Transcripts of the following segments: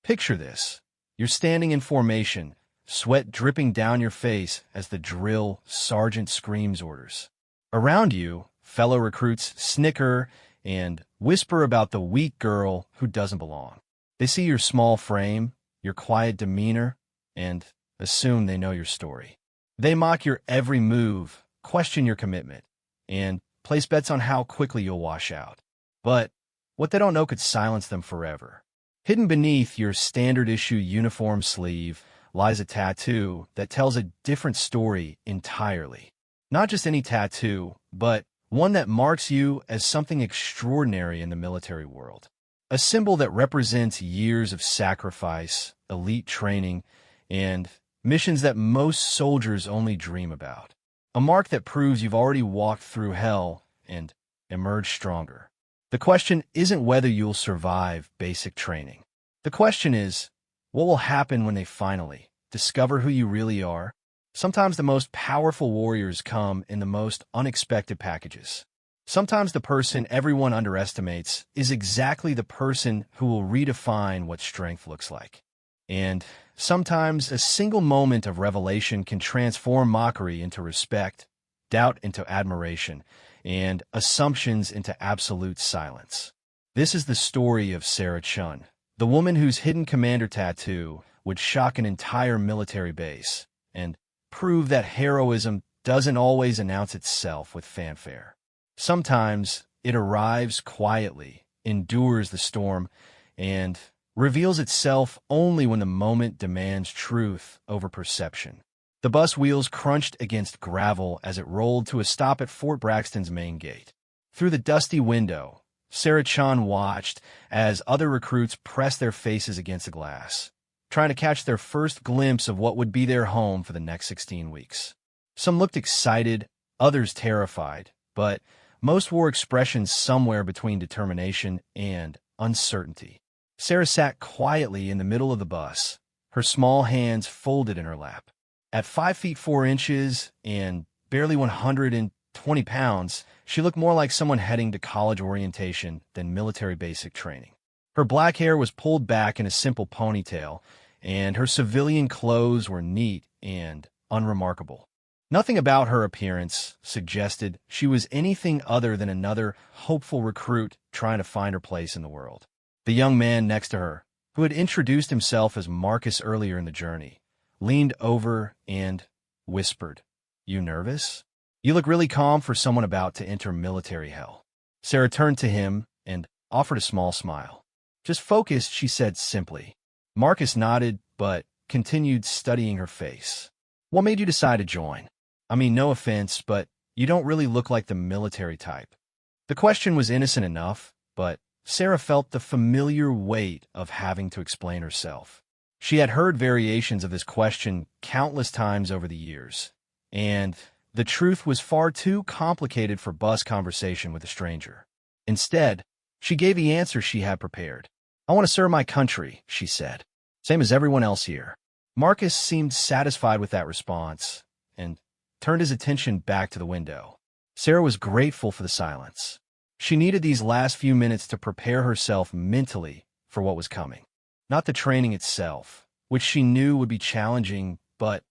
Picture this. You're standing in formation, sweat dripping down your face as the drill sergeant screams orders. Around you, fellow recruits snicker and whisper about the weak girl who doesn't belong. They see your small frame, your quiet demeanor, and assume they know your story. They mock your every move, question your commitment, and place bets on how quickly you'll wash out. But what they don't know could silence them forever. Hidden beneath your standard-issue uniform sleeve lies a tattoo that tells a different story entirely. Not just any tattoo, but one that marks you as something extraordinary in the military world. A symbol that represents years of sacrifice, elite training, and missions that most soldiers only dream about. A mark that proves you've already walked through hell and emerged stronger. The question isn't whether you'll survive basic training. The question is, what will happen when they finally discover who you really are? Sometimes the most powerful warriors come in the most unexpected packages. Sometimes the person everyone underestimates is exactly the person who will redefine what strength looks like. And sometimes a single moment of revelation can transform mockery into respect, doubt into admiration, and assumptions into absolute silence. This is the story of Sarah Chun, the woman whose hidden commander tattoo would shock an entire military base and prove that heroism doesn't always announce itself with fanfare. Sometimes it arrives quietly, endures the storm, and reveals itself only when the moment demands truth over perception. The bus wheels crunched against gravel as it rolled to a stop at Fort Braxton's main gate. Through the dusty window, Sarah Chun watched as other recruits pressed their faces against the glass, trying to catch their first glimpse of what would be their home for the next 16 weeks. Some looked excited, others terrified, but most wore expressions somewhere between determination and uncertainty. Sarah sat quietly in the middle of the bus, her small hands folded in her lap. At 5 feet 4 inches and barely 120 pounds, she looked more like someone heading to college orientation than military basic training. Her black hair was pulled back in a simple ponytail, and her civilian clothes were neat and unremarkable. Nothing about her appearance suggested she was anything other than another hopeful recruit trying to find her place in the world. The young man next to her, who had introduced himself as Marcus earlier in the journey, leaned over and whispered, "You nervous? You look really calm for someone about to enter military hell." Sarah turned to him and offered a small smile. "Just focus," she said simply. Marcus nodded, but continued studying her face. "What made you decide to join? I mean, no offense, but you don't really look like the military type." The question was innocent enough, but Sarah felt the familiar weight of having to explain herself. She had heard variations of this question countless times over the years, and the truth was far too complicated for bus conversation with a stranger. Instead, she gave the answer she had prepared. "I want to serve my country," she said. "Same as everyone else here." Marcus seemed satisfied with that response and turned his attention back to the window. Sarah was grateful for the silence. She needed these last few minutes to prepare herself mentally for what was coming. Not the training itself, which she knew would be challenging but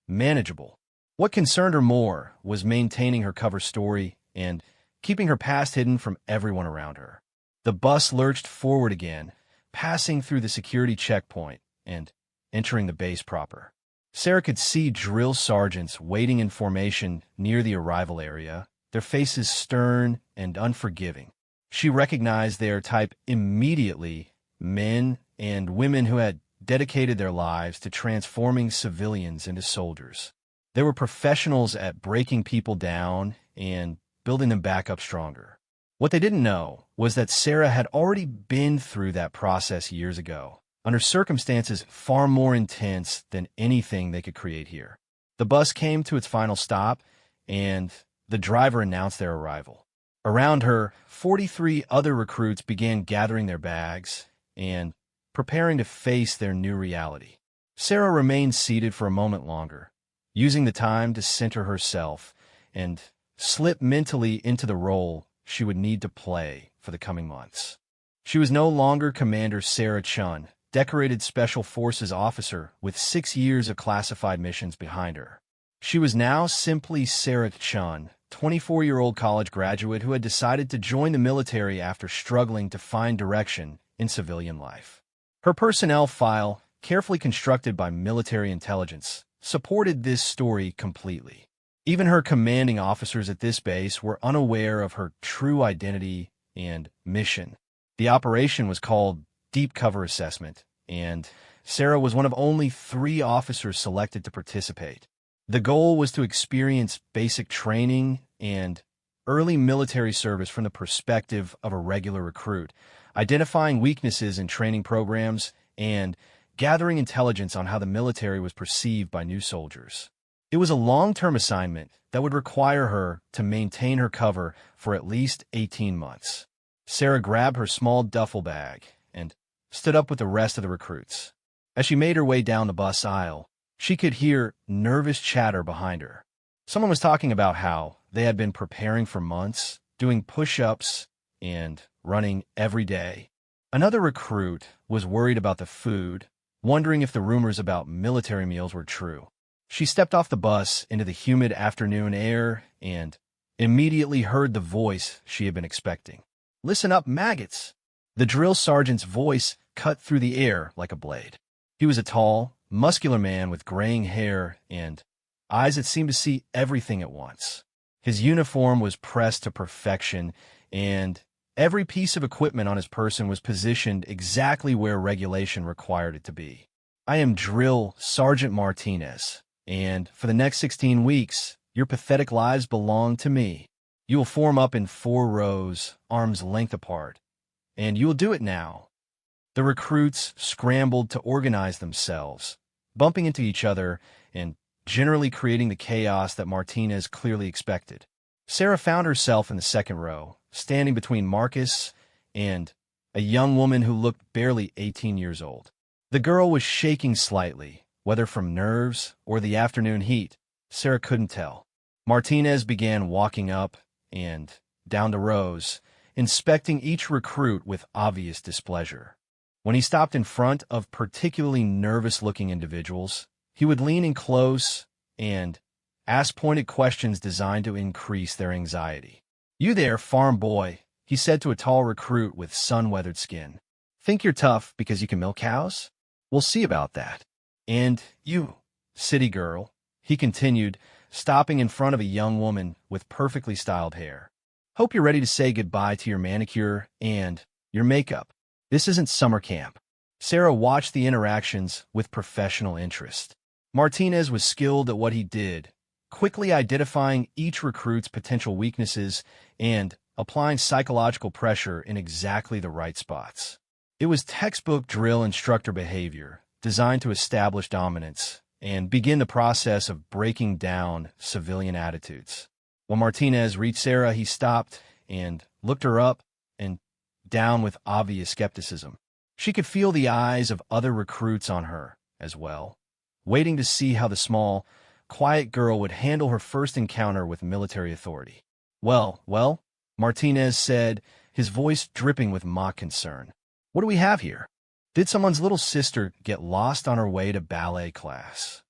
manageable. What concerned her more was maintaining her cover story and keeping her past hidden from everyone around her. The bus lurched forward again, passing through the security checkpoint and entering the base proper. Sarah could see drill sergeants waiting in formation near the arrival area, their faces stern and unforgiving. She recognized their type immediately, men and women who had dedicated their lives to transforming civilians into soldiers. They were professionals at breaking people down and building them back up stronger. What they didn't know was that Sarah had already been through that process years ago, under circumstances far more intense than anything they could create here. The bus came to its final stop, and the driver announced their arrival. Around her, 43 other recruits began gathering their bags and preparing to face their new reality. Sarah remained seated for a moment longer, using the time to center herself and slip mentally into the role she would need to play for the coming months. She was no longer Commander Sarah Chun, decorated Special Forces officer with 6 years of classified missions behind her. She was now simply Sarah Chun, 24-year-old college graduate who had decided to join the military after struggling to find direction in civilian life. Her personnel file, carefully constructed by military intelligence, supported this story completely. Even her commanding officers at this base were unaware of her true identity and mission. The operation was called Deep Cover Assessment, and Sarah was one of only 3 officers selected to participate. The goal was to experience basic training and early military service from the perspective of a regular recruit, identifying weaknesses in training programs and gathering intelligence on how the military was perceived by new soldiers. It was a long-term assignment that would require her to maintain her cover for at least 18 months. Sarah grabbed her small duffel bag and stood up with the rest of the recruits. As she made her way down the bus aisle, she could hear nervous chatter behind her. Someone was talking about how they had been preparing for months, doing push-ups and running every day. Another recruit was worried about the food, wondering if the rumors about military meals were true. She stepped off the bus into the humid afternoon air and immediately heard the voice she had been expecting. "Listen up, maggots!" The drill sergeant's voice cut through the air like a blade. He was a tall, muscular man with graying hair and eyes that seemed to see everything at once. His uniform was pressed to perfection, and every piece of equipment on his person was positioned exactly where regulation required it to be. "I am Drill Sergeant Martinez, and for the next 16 weeks, your pathetic lives belong to me. You will form up in 4 rows, arms length apart, and you will do it now." The recruits scrambled to organize themselves, bumping into each other and generally creating the chaos that Martinez clearly expected. Sarah found herself in the second row, standing between Marcus and a young woman who looked barely 18 years old. The girl was shaking slightly, whether from nerves or the afternoon heat. Sarah couldn't tell. Martinez began walking up and down the rows, inspecting each recruit with obvious displeasure. When he stopped in front of particularly nervous-looking individuals, he would lean in close and ask pointed questions designed to increase their anxiety. "You there, farm boy," he said to a tall recruit with sun-weathered skin. "Think you're tough because you can milk cows? We'll see about that. And you, city girl," he continued, stopping in front of a young woman with perfectly styled hair. "Hope you're ready to say goodbye to your manicure and your makeup. This isn't summer camp." Sarah watched the interactions with professional interest. Martinez was skilled at what he did, quickly identifying each recruit's potential weaknesses and applying psychological pressure in exactly the right spots. It was textbook drill instructor behavior, designed to establish dominance and begin the process of breaking down civilian attitudes. When Martinez reached Sarah, he stopped and looked her up and down with obvious skepticism. She could feel the eyes of other recruits on her as well, waiting to see how the small, quiet girl would handle her first encounter with military authority. Well, Martinez said, his voice dripping with mock concern. "What do we have here? Did someone's little sister get lost on her way to ballet class?"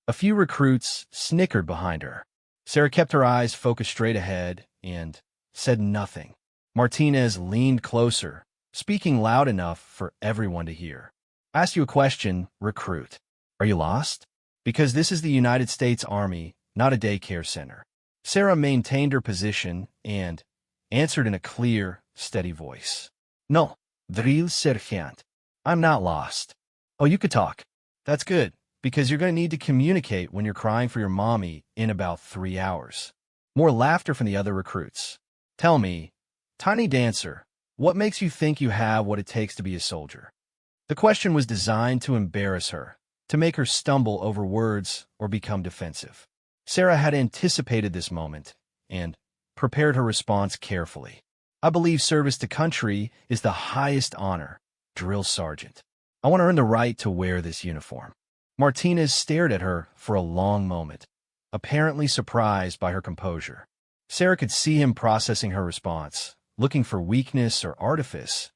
A few recruits snickered behind her. Sarah kept her eyes focused straight ahead and said nothing. Martinez leaned closer, speaking loud enough for everyone to hear. "Ask you a question, recruit. Are you lost? Because this is the United States Army, not a daycare center." Sarah maintained her position and answered in a clear, steady voice. "No, drill sergeant. I'm not lost." "Oh, you could talk. That's good, because you're going to need to communicate when you're crying for your mommy in about 3 hours." More laughter from the other recruits. "Tell me, Tiny Dancer, what makes you think you have what it takes to be a soldier?" The question was designed to embarrass her, to make her stumble over words or become defensive. Sarah had anticipated this moment and prepared her response carefully. "I believe service to country is the highest honor, drill sergeant. I want to earn the right to wear this uniform." Martinez stared at her for a long moment, apparently surprised by her composure. Sarah could see him processing her response, looking for weakness or artifice,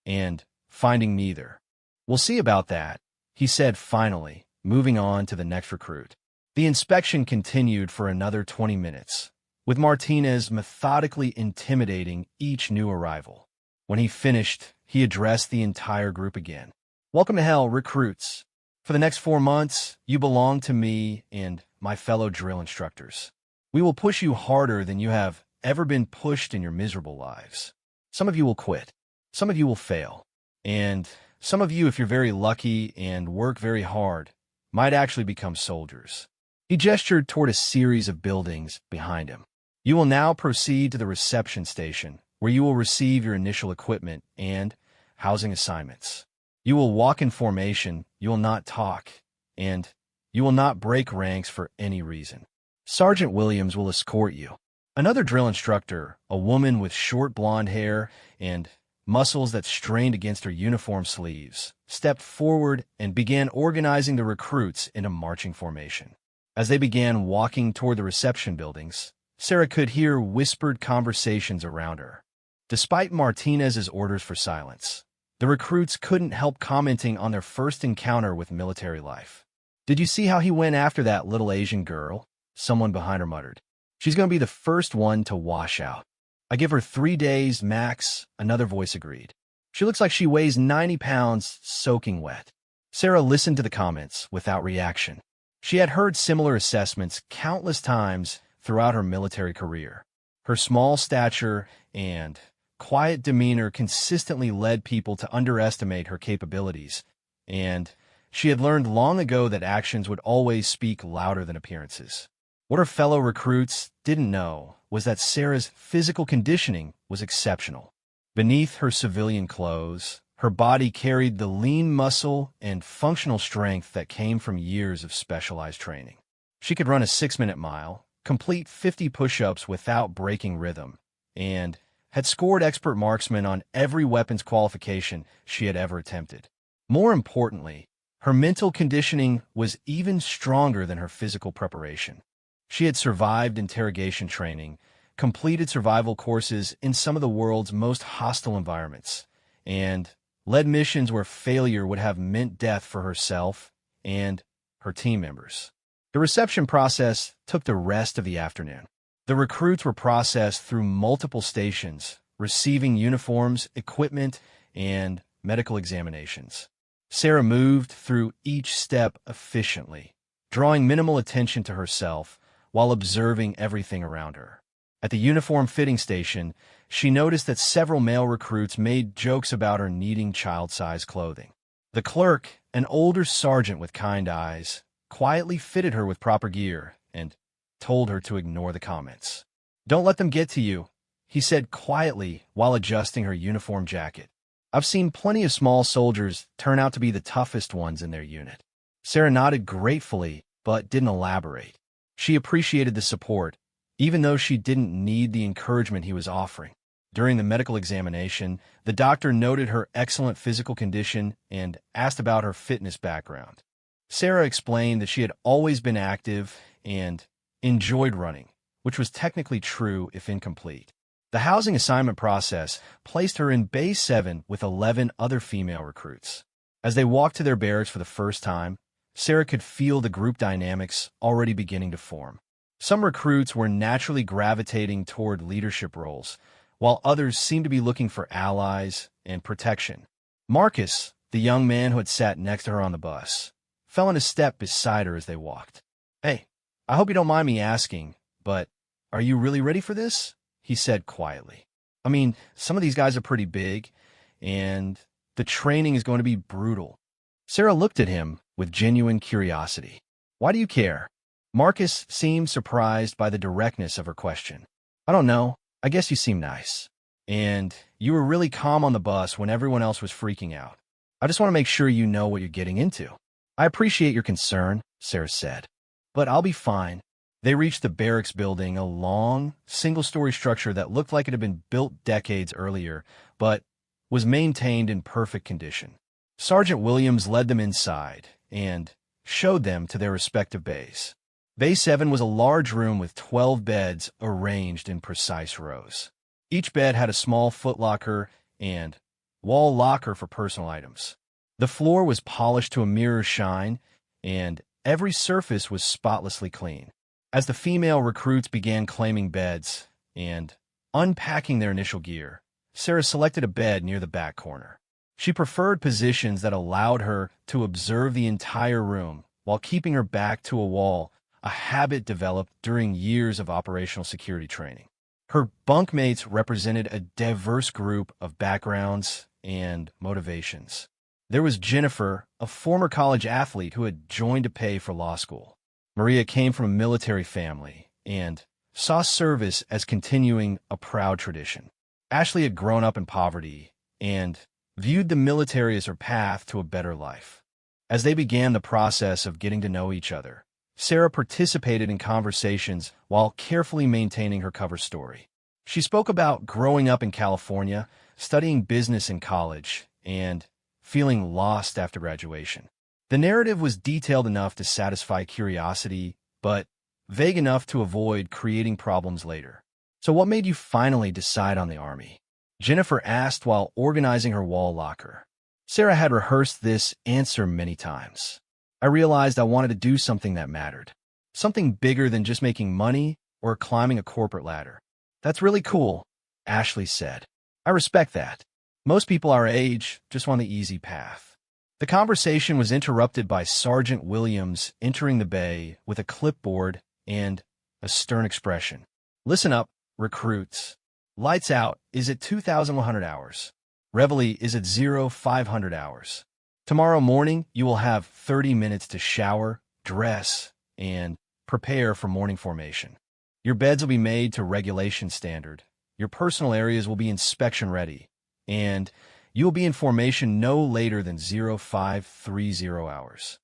and finding neither. "We'll see about that," he said finally, moving on to the next recruit. The inspection continued for another 20 minutes, with Martinez methodically intimidating each new arrival. When he finished, he addressed the entire group again. "Welcome to hell, recruits. For the next 4 months, you belong to me and my fellow drill instructors. We will push you harder than you have ever been pushed in your miserable lives. Some of you will quit. Some of you will fail. And some of you, if you're very lucky and work very hard, might actually become soldiers." He gestured toward a series of buildings behind him. "You will now proceed to the reception station, where you will receive your initial equipment and housing assignments. You will walk in formation, you will not talk, and you will not break ranks for any reason. Sergeant Williams will escort you." Another drill instructor, a woman with short blonde hair and muscles that strained against her uniform sleeves, stepped forward and began organizing the recruits into marching formation. As they began walking toward the reception buildings, Sarah could hear whispered conversations around her. Despite Martinez's orders for silence, the recruits couldn't help commenting on their first encounter with military life. "Did you see how he went after that little Asian girl?" someone behind her muttered. "She's going to be the first one to wash out. I give her 3 days max," another voice agreed. "She looks like she weighs 90 pounds soaking wet." Sarah listened to the comments without reaction. She had heard similar assessments countless times throughout her military career. Her small stature and quiet demeanor consistently led people to underestimate her capabilities, and she had learned long ago that actions would always speak louder than appearances. What her fellow recruits didn't know was that Sarah's physical conditioning was exceptional. Beneath her civilian clothes, her body carried the lean muscle and functional strength that came from years of specialized training. She could run a 6-minute mile, complete 50 push-ups without breaking rhythm, and had scored expert marksman on every weapons qualification she had ever attempted. More importantly, her mental conditioning was even stronger than her physical preparation. She had survived interrogation training, completed survival courses in some of the world's most hostile environments, and led missions where failure would have meant death for herself and her team members. The reception process took the rest of the afternoon. The recruits were processed through multiple stations, receiving uniforms, equipment, and medical examinations. Sarah moved through each step efficiently, drawing minimal attention to herself while observing everything around her. At the uniform fitting station, she noticed that several male recruits made jokes about her needing child-sized clothing. The clerk, an older sergeant with kind eyes, quietly fitted her with proper gear and told her to ignore the comments. "Don't let them get to you," he said quietly while adjusting her uniform jacket. "I've seen plenty of small soldiers turn out to be the toughest ones in their unit." Sarah nodded gratefully, but didn't elaborate. She appreciated the support, even though she didn't need the encouragement he was offering. During the medical examination, the doctor noted her excellent physical condition and asked about her fitness background. Sarah explained that she had always been active and enjoyed running, which was technically true if incomplete. The housing assignment process placed her in Bay 7 with 11 other female recruits. As they walked to their barracks for the first time, Sarah could feel the group dynamics already beginning to form. Some recruits were naturally gravitating toward leadership roles, while others seemed to be looking for allies and protection. Marcus, the young man who had sat next to her on the bus, fell in a step beside her as they walked. "Hey, I hope you don't mind me asking, but are you really ready for this?" he said quietly. "I mean, some of these guys are pretty big, and the training is going to be brutal." Sarah looked at him with genuine curiosity. "Why do you care?" Marcus seemed surprised by the directness of her question. "I don't know. I guess you seem nice. And you were really calm on the bus when everyone else was freaking out. I just want to make sure you know what you're getting into." "I appreciate your concern," Sarah said, "but I'll be fine." They reached the barracks building, a long, single-story structure that looked like it had been built decades earlier, but was maintained in perfect condition. Sergeant Williams led them inside and showed them to their respective bays. Bay 7 was a large room with 12 beds arranged in precise rows. Each bed had a small footlocker and wall locker for personal items. The floor was polished to a mirror shine, and every surface was spotlessly clean. As the female recruits began claiming beds and unpacking their initial gear, Sarah selected a bed near the back corner. She preferred positions that allowed her to observe the entire room while keeping her back to a wall, a habit developed during years of operational security training. Her bunkmates represented a diverse group of backgrounds and motivations. There was Jennifer, a former college athlete who had joined to pay for law school. Maria came from a military family and saw service as continuing a proud tradition. Ashley had grown up in poverty and viewed the military as her path to a better life. As they began the process of getting to know each other, Sarah participated in conversations while carefully maintaining her cover story. She spoke about growing up in California, studying business in college, and feeling lost after graduation. The narrative was detailed enough to satisfy curiosity, but vague enough to avoid creating problems later. "So what made you finally decide on the Army?" Jennifer asked while organizing her wall locker. Sarah had rehearsed this answer many times. "I realized I wanted to do something that mattered. Something bigger than just making money or climbing a corporate ladder." "That's really cool," Ashley said. "I respect that. Most people our age just want the easy path." The conversation was interrupted by Sergeant Williams entering the bay with a clipboard and a stern expression. "Listen up, recruits. Lights out is at 2,100 hours. Reveille is at 0500 hours. Tomorrow morning, you will have 30 minutes to shower, dress, and prepare for morning formation. Your beds will be made to regulation standard. Your personal areas will be inspection ready, and you will be in formation no later than 0530 hours."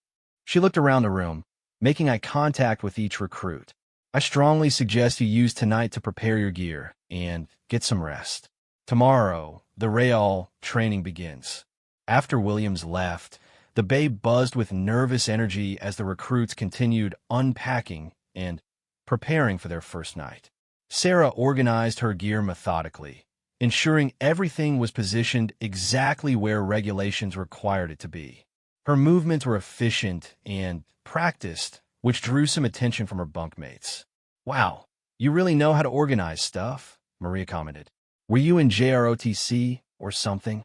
She looked around the room, making eye contact with each recruit. "I strongly suggest you use tonight to prepare your gear and get some rest. Tomorrow, the Real training begins." After Williams left, the bay buzzed with nervous energy as the recruits continued unpacking and preparing for their first night. Sarah organized her gear methodically, ensuring everything was positioned exactly where regulations required it to be. Her movements were efficient and practiced, which drew some attention from her bunkmates. "Wow, you really know how to organize stuff," Maria commented. "Were you in JROTC or something?"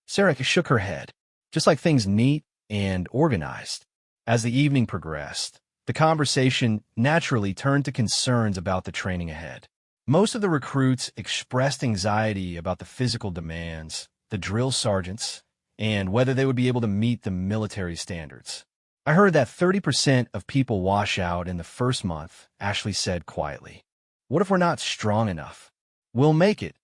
Sarah shook her head. "Just like things neat and organized." As the evening progressed, the conversation naturally turned to concerns about the training ahead. Most of the recruits expressed anxiety about the physical demands, the drill sergeants, and whether they would be able to meet the military standards. "I heard that 30% of people wash out in the first month," Ashley said quietly. "What if we're not strong enough?" "We'll make it,"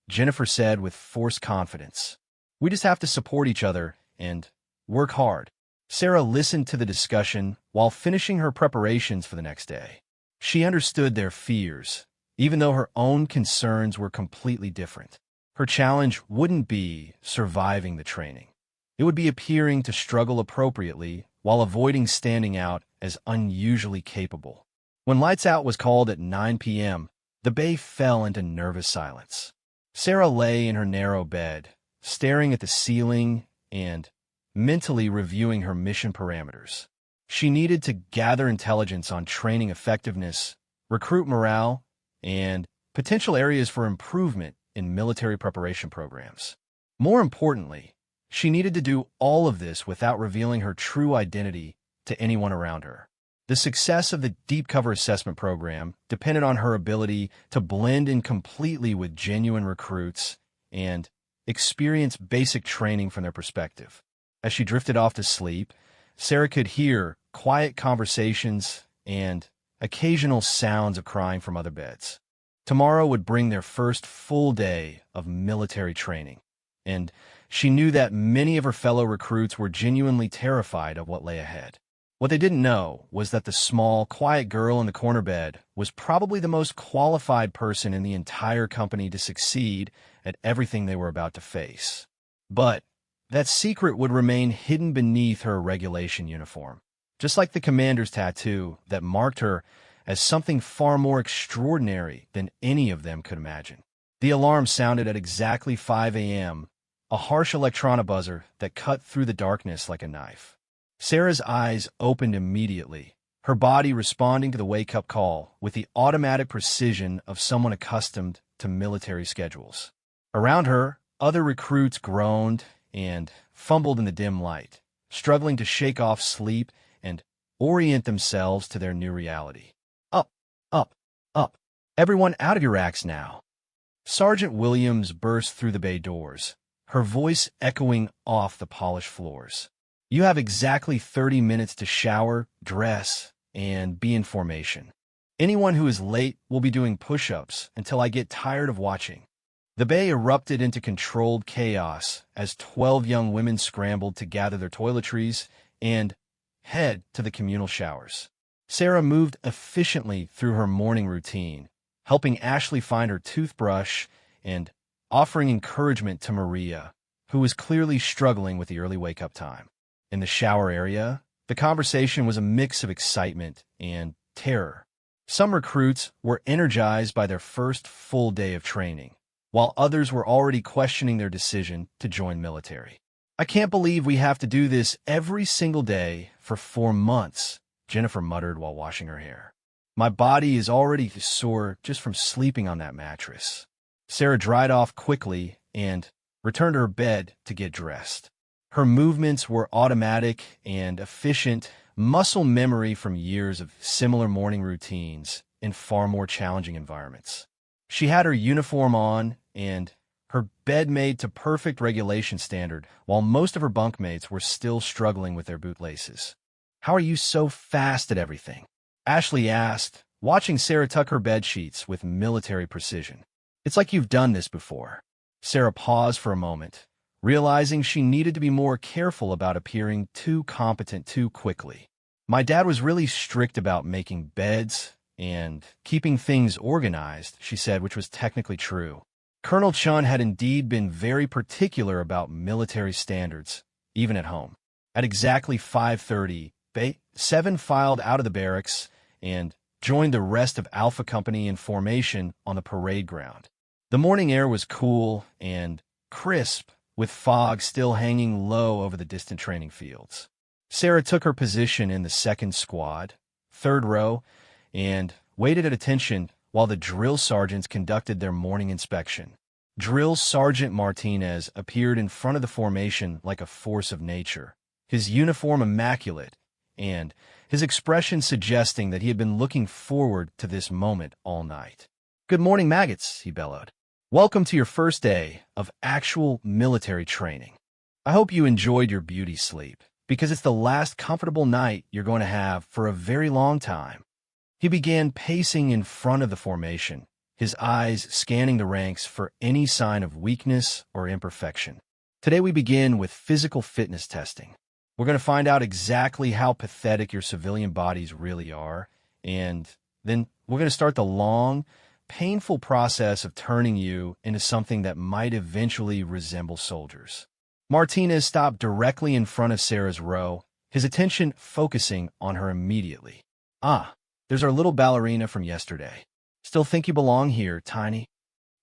Jennifer said with forced confidence. "We just have to support each other and work hard." Sarah listened to the discussion while finishing her preparations for the next day. She understood their fears, even though her own concerns were completely different. Her challenge wouldn't be surviving the training. It would be appearing to struggle appropriately while avoiding standing out as unusually capable. When lights out was called at 9 p.m., the bay fell into nervous silence. Sarah lay in her narrow bed, staring at the ceiling and mentally reviewing her mission parameters. She needed to gather intelligence on training effectiveness, recruit morale, and potential areas for improvement in military preparation programs. More importantly, she needed to do all of this without revealing her true identity to anyone around her. The success of the Deep Cover Assessment Program depended on her ability to blend in completely with genuine recruits and experience basic training from their perspective. As she drifted off to sleep, Sarah could hear quiet conversations and occasional sounds of crying from other beds. Tomorrow would bring their first full day of military training, and she knew that many of her fellow recruits were genuinely terrified of what lay ahead. What they didn't know was that the small, quiet girl in the corner bed was probably the most qualified person in the entire company to succeed at everything they were about to face. But that secret would remain hidden beneath her regulation uniform, just like the commander's tattoo that marked her as something far more extraordinary than any of them could imagine. The alarm sounded at exactly 5 a.m. a harsh electronic buzzer that cut through the darkness like a knife. Sarah's eyes opened immediately, her body responding to the wake-up call with the automatic precision of someone accustomed to military schedules. Around her, other recruits groaned and fumbled in the dim light, struggling to shake off sleep and orient themselves to their new reality. Up, up, up. Everyone out of your racks now. Sergeant Williams burst through the bay doors, her voice echoing off the polished floors. You have exactly 30 minutes to shower, dress, and be in formation. Anyone who is late will be doing push-ups until I get tired of watching. The bay erupted into controlled chaos as 12 young women scrambled to gather their toiletries and head to the communal showers. Sarah moved efficiently through her morning routine, helping Ashley find her toothbrush and offering encouragement to Maria, who was clearly struggling with the early wake-up time. In the shower area, the conversation was a mix of excitement and terror. Some recruits were energized by their first full day of training, while others were already questioning their decision to join military. I can't believe we have to do this every single day for 4 months, Jennifer muttered while washing her hair. My body is already sore just from sleeping on that mattress. Sarah dried off quickly and returned to her bed to get dressed. Her movements were automatic and efficient, muscle memory from years of similar morning routines in far more challenging environments. She had her uniform on and her bed made to perfect regulation standard, while most of her bunkmates were still struggling with their bootlaces. How are you so fast at everything? Ashley asked, watching Sarah tuck her bed sheets with military precision. It's like you've done this before. Sarah paused for a moment, realizing she needed to be more careful about appearing too competent too quickly. My dad was really strict about making beds and keeping things organized, she said, which was technically true. Colonel Chun had indeed been very particular about military standards, even at home. At exactly 5:30, Seven filed out of the barracks and joined the rest of Alpha Company in formation on the parade ground. The morning air was cool and crisp, with fog still hanging low over the distant training fields. Sarah took her position in the second squad, third row, and waited at attention while the drill sergeants conducted their morning inspection. Drill Sergeant Martinez appeared in front of the formation like a force of nature, his uniform immaculate, and his expression suggesting that he had been looking forward to this moment all night. "Good morning, maggots," he bellowed. "Welcome to your first day of actual military training. I hope you enjoyed your beauty sleep, because it's the last comfortable night you're going to have for a very long time." He began pacing in front of the formation, his eyes scanning the ranks for any sign of weakness or imperfection. Today we begin with physical fitness testing. We're going to find out exactly how pathetic your civilian bodies really are, and then we're going to start the long, painful process of turning you into something that might eventually resemble soldiers. Martinez stopped directly in front of Sarah's row, his attention focusing on her immediately. "Ah, there's our little ballerina from yesterday. Still think you belong here, Tiny?"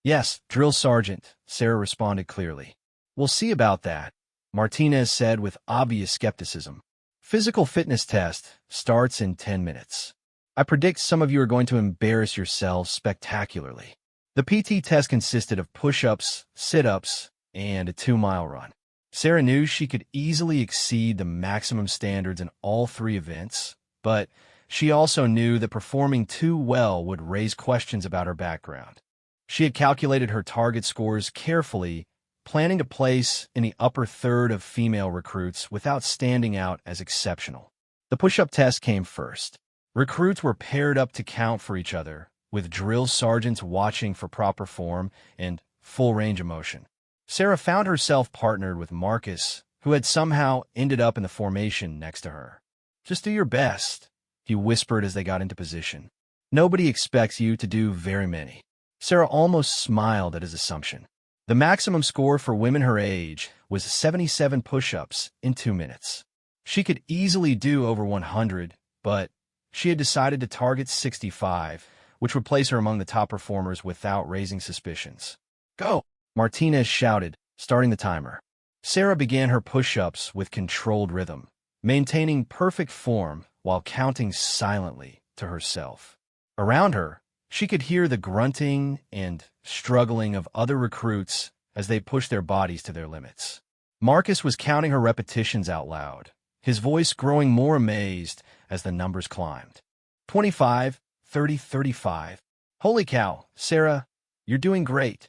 "Yes, Drill Sergeant," Sarah responded clearly. "We'll see about that," Martinez said with obvious skepticism. "Physical fitness test starts in 10 minutes. I predict some of you are going to embarrass yourselves spectacularly." The PT test consisted of push-ups, sit-ups, and a 2-mile run. Sarah knew she could easily exceed the maximum standards in all 3 events, but she also knew that performing too well would raise questions about her background. She had calculated her target scores carefully, planning to place in the upper third of female recruits without standing out as exceptional. The push-up test came first. Recruits were paired up to count for each other, with drill sergeants watching for proper form and full range of motion. Sarah found herself partnered with Marcus, who had somehow ended up in the formation next to her. "Just do your best," he whispered as they got into position. "Nobody expects you to do very many." Sarah almost smiled at his assumption. The maximum score for women her age was 77 push-ups in 2 minutes. She could easily do over 100, but she had decided to target 65, which would place her among the top performers without raising suspicions. "Go!" Martinez shouted, starting the timer. Sarah began her push-ups with controlled rhythm, maintaining perfect form while counting silently to herself. Around her, she could hear the grunting and struggling of other recruits as they pushed their bodies to their limits. Marcus was counting her repetitions out loud, his voice growing more amazed as the numbers climbed. 25, 30, 35. Holy cow, Sarah, you're doing great.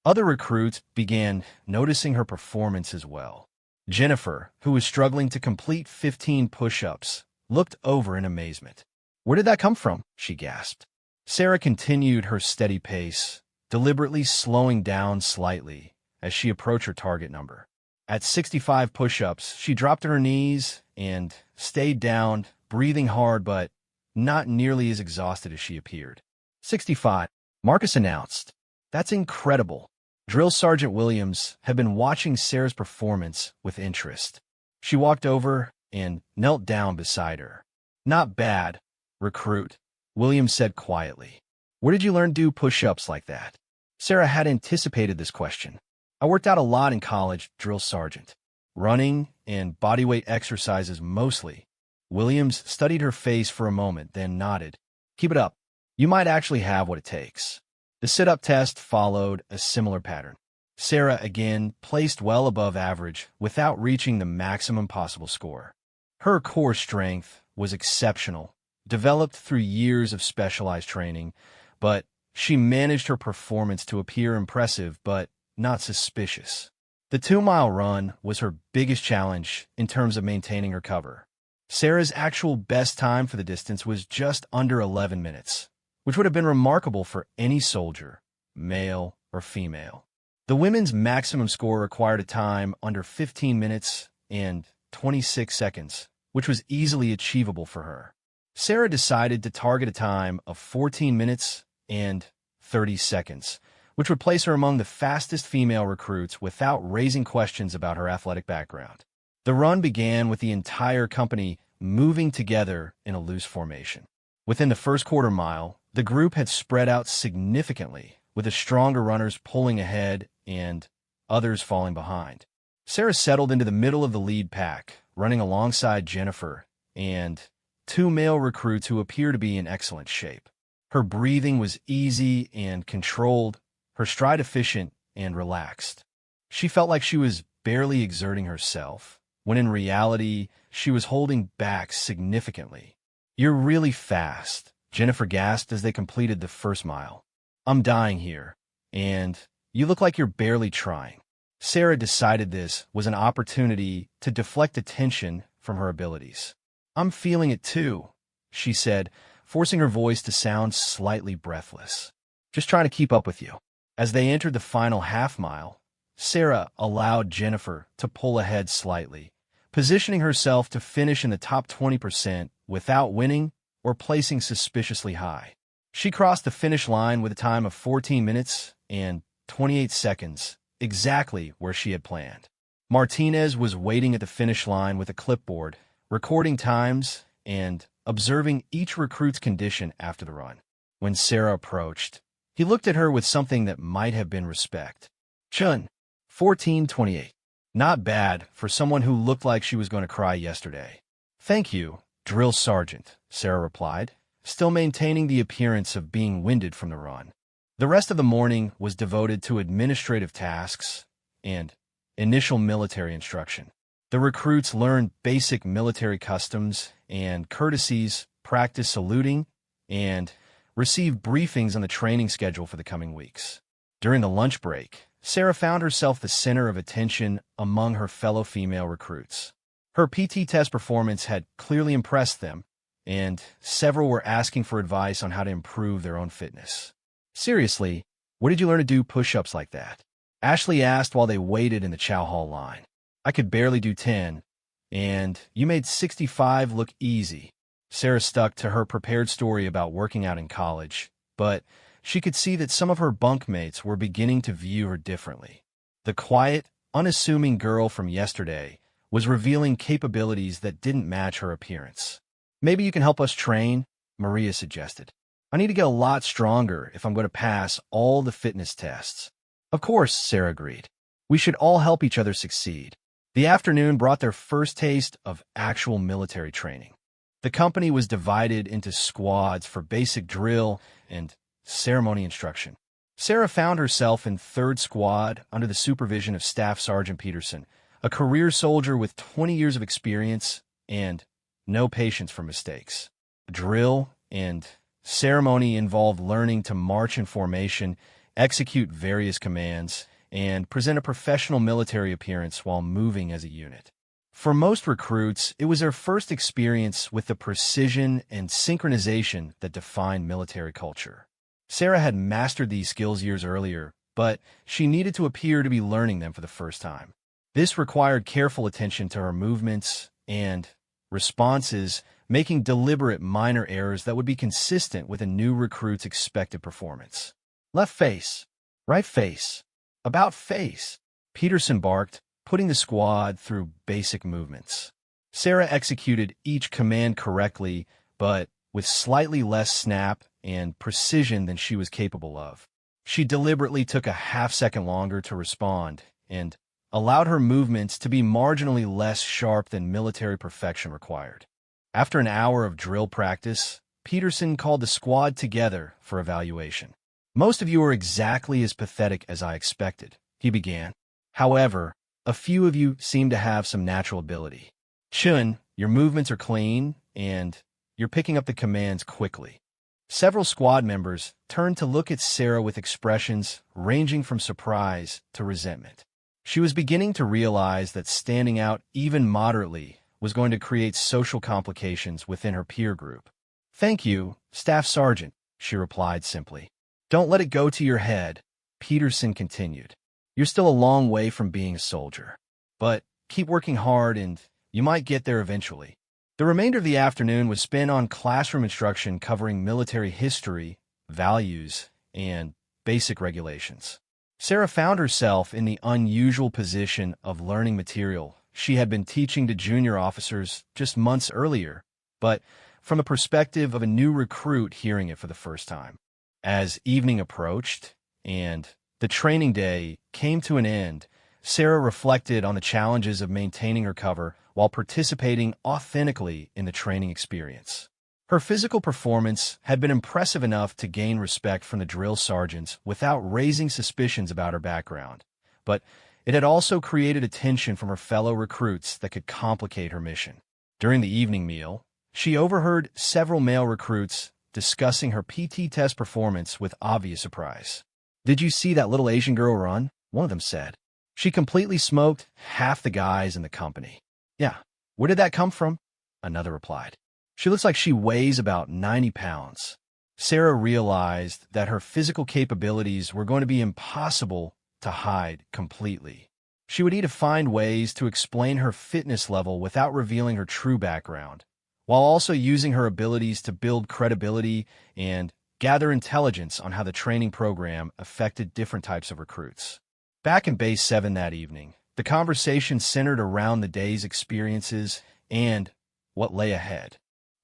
Other recruits began noticing her performance as well. Jennifer, who was struggling to complete 15 push-ups, looked over in amazement. Where did that come from? She gasped. Sarah continued her steady pace, deliberately slowing down slightly as she approached her target number. At 65 push-ups, she dropped to her knees and stayed down, breathing hard but not nearly as exhausted as she appeared. 65. Marcus announced. That's incredible. Drill Sergeant Williams had been watching Sarah's performance with interest. She walked over and knelt down beside her. Not bad, recruit, Williams said quietly. Where did you learn to do push-ups like that? Sarah had anticipated this question. I worked out a lot in college, Drill Sergeant. Running and bodyweight exercises mostly. Williams studied her face for a moment, then nodded. Keep it up. You might actually have what it takes. The sit-up test followed a similar pattern. Sarah again placed well above average without reaching the maximum possible score. Her core strength was exceptional, developed through years of specialized training, but she managed her performance to appear impressive but not suspicious. The 2-mile run was her biggest challenge in terms of maintaining her cover. Sarah's actual best time for the distance was just under 11 minutes, which would have been remarkable for any soldier, male or female. The women's maximum score required a time under 15 minutes and 26 seconds, which was easily achievable for her. Sarah decided to target a time of 14 minutes and 30 seconds, which would place her among the fastest female recruits without raising questions about her athletic background. The run began with the entire company moving together in a loose formation. Within the first quarter mile, the group had spread out significantly, with the stronger runners pulling ahead and others falling behind. Sarah settled into the middle of the lead pack, running alongside Jennifer and 2 male recruits who appear to be in excellent shape. Her breathing was easy and controlled, her stride efficient and relaxed. She felt like she was barely exerting herself, when in reality, she was holding back significantly. You're really fast, Jennifer gasped as they completed the first mile. I'm dying here, and you look like you're barely trying. Sarah decided this was an opportunity to deflect attention from her abilities. I'm feeling it too, she said, forcing her voice to sound slightly breathless. Just trying to keep up with you. As they entered the final half mile, Sarah allowed Jennifer to pull ahead slightly, positioning herself to finish in the top 20% without winning or placing suspiciously high. She crossed the finish line with a time of 14 minutes and 28 seconds, exactly where she had planned. Martinez was waiting at the finish line with a clipboard, recording times and observing each recruit's condition after the run. When Sarah approached, he looked at her with something that might have been respect. Chun, 14:28. Not bad for someone who looked like she was going to cry yesterday. Thank you, Drill Sergeant, Sarah replied, still maintaining the appearance of being winded from the run. The rest of the morning was devoted to administrative tasks and initial military instruction. The recruits learned basic military customs and courtesies, practiced saluting, and received briefings on the training schedule for the coming weeks. During the lunch break, Sarah found herself the center of attention among her fellow female recruits. Her PT test performance had clearly impressed them, and several were asking for advice on how to improve their own fitness. Seriously, where did you learn to do push-ups like that? Ashley asked while they waited in the chow hall line. I could barely do 10, and you made 65 look easy. Sarah stuck to her prepared story about working out in college, but she could see that some of her bunkmates were beginning to view her differently. The quiet, unassuming girl from yesterday was revealing capabilities that didn't match her appearance. Maybe you can help us train, Maria suggested. I need to get a lot stronger if I'm going to pass all the fitness tests. Of course, Sarah agreed. We should all help each other succeed. The afternoon brought their first taste of actual military training. The company was divided into squads for basic drill and ceremony instruction. Sarah found herself in 3rd Squad under the supervision of Staff Sergeant Peterson, a career soldier with 20 years of experience and no patience for mistakes. Drill and ceremony involved learning to march in formation, execute various commands, and present a professional military appearance while moving as a unit. For most recruits, it was their first experience with the precision and synchronization that defined military culture. Sarah had mastered these skills years earlier, but she needed to appear to be learning them for the first time. This required careful attention to her movements and responses, making deliberate minor errors that would be consistent with a new recruit's expected performance. Left face, right face, about face, Peterson barked, putting the squad through basic movements. Sarah executed each command correctly, but with slightly less snap and precision than she was capable of. She deliberately took a half-second longer to respond and allowed her movements to be marginally less sharp than military perfection required. After an hour of drill practice, Peterson called the squad together for evaluation. "Most of you are exactly as pathetic as I expected," he began. "However, a few of you seem to have some natural ability. Chun, your movements are clean, and you're picking up the commands quickly." Several squad members turned to look at Sarah with expressions ranging from surprise to resentment. She was beginning to realize that standing out even moderately was going to create social complications within her peer group. "Thank you, Staff Sergeant," she replied simply. "Don't let it go to your head," Peterson continued. "You're still a long way from being a soldier. But keep working hard and you might get there eventually." The remainder of the afternoon was spent on classroom instruction covering military history, values, and basic regulations. Sarah found herself in the unusual position of learning material she had been teaching to junior officers just months earlier, but from the perspective of a new recruit hearing it for the first time. As evening approached and the training day came to an end, Sarah reflected on the challenges of maintaining her cover while participating authentically in the training experience. Her physical performance had been impressive enough to gain respect from the drill sergeants without raising suspicions about her background, but it had also created a tension from her fellow recruits that could complicate her mission. During the evening meal, she overheard several male recruits discussing her PT test performance with obvious surprise. "Did you see that little Asian girl run?" one of them said. "She completely smoked half the guys in the company." "Yeah, where did that come from?" another replied. "She looks like she weighs about 90 pounds. Sarah realized that her physical capabilities were going to be impossible to hide completely. She would need to find ways to explain her fitness level without revealing her true background, while also using her abilities to build credibility and gather intelligence on how the training program affected different types of recruits. Back in Base 7 that evening, the conversation centered around the day's experiences and what lay ahead.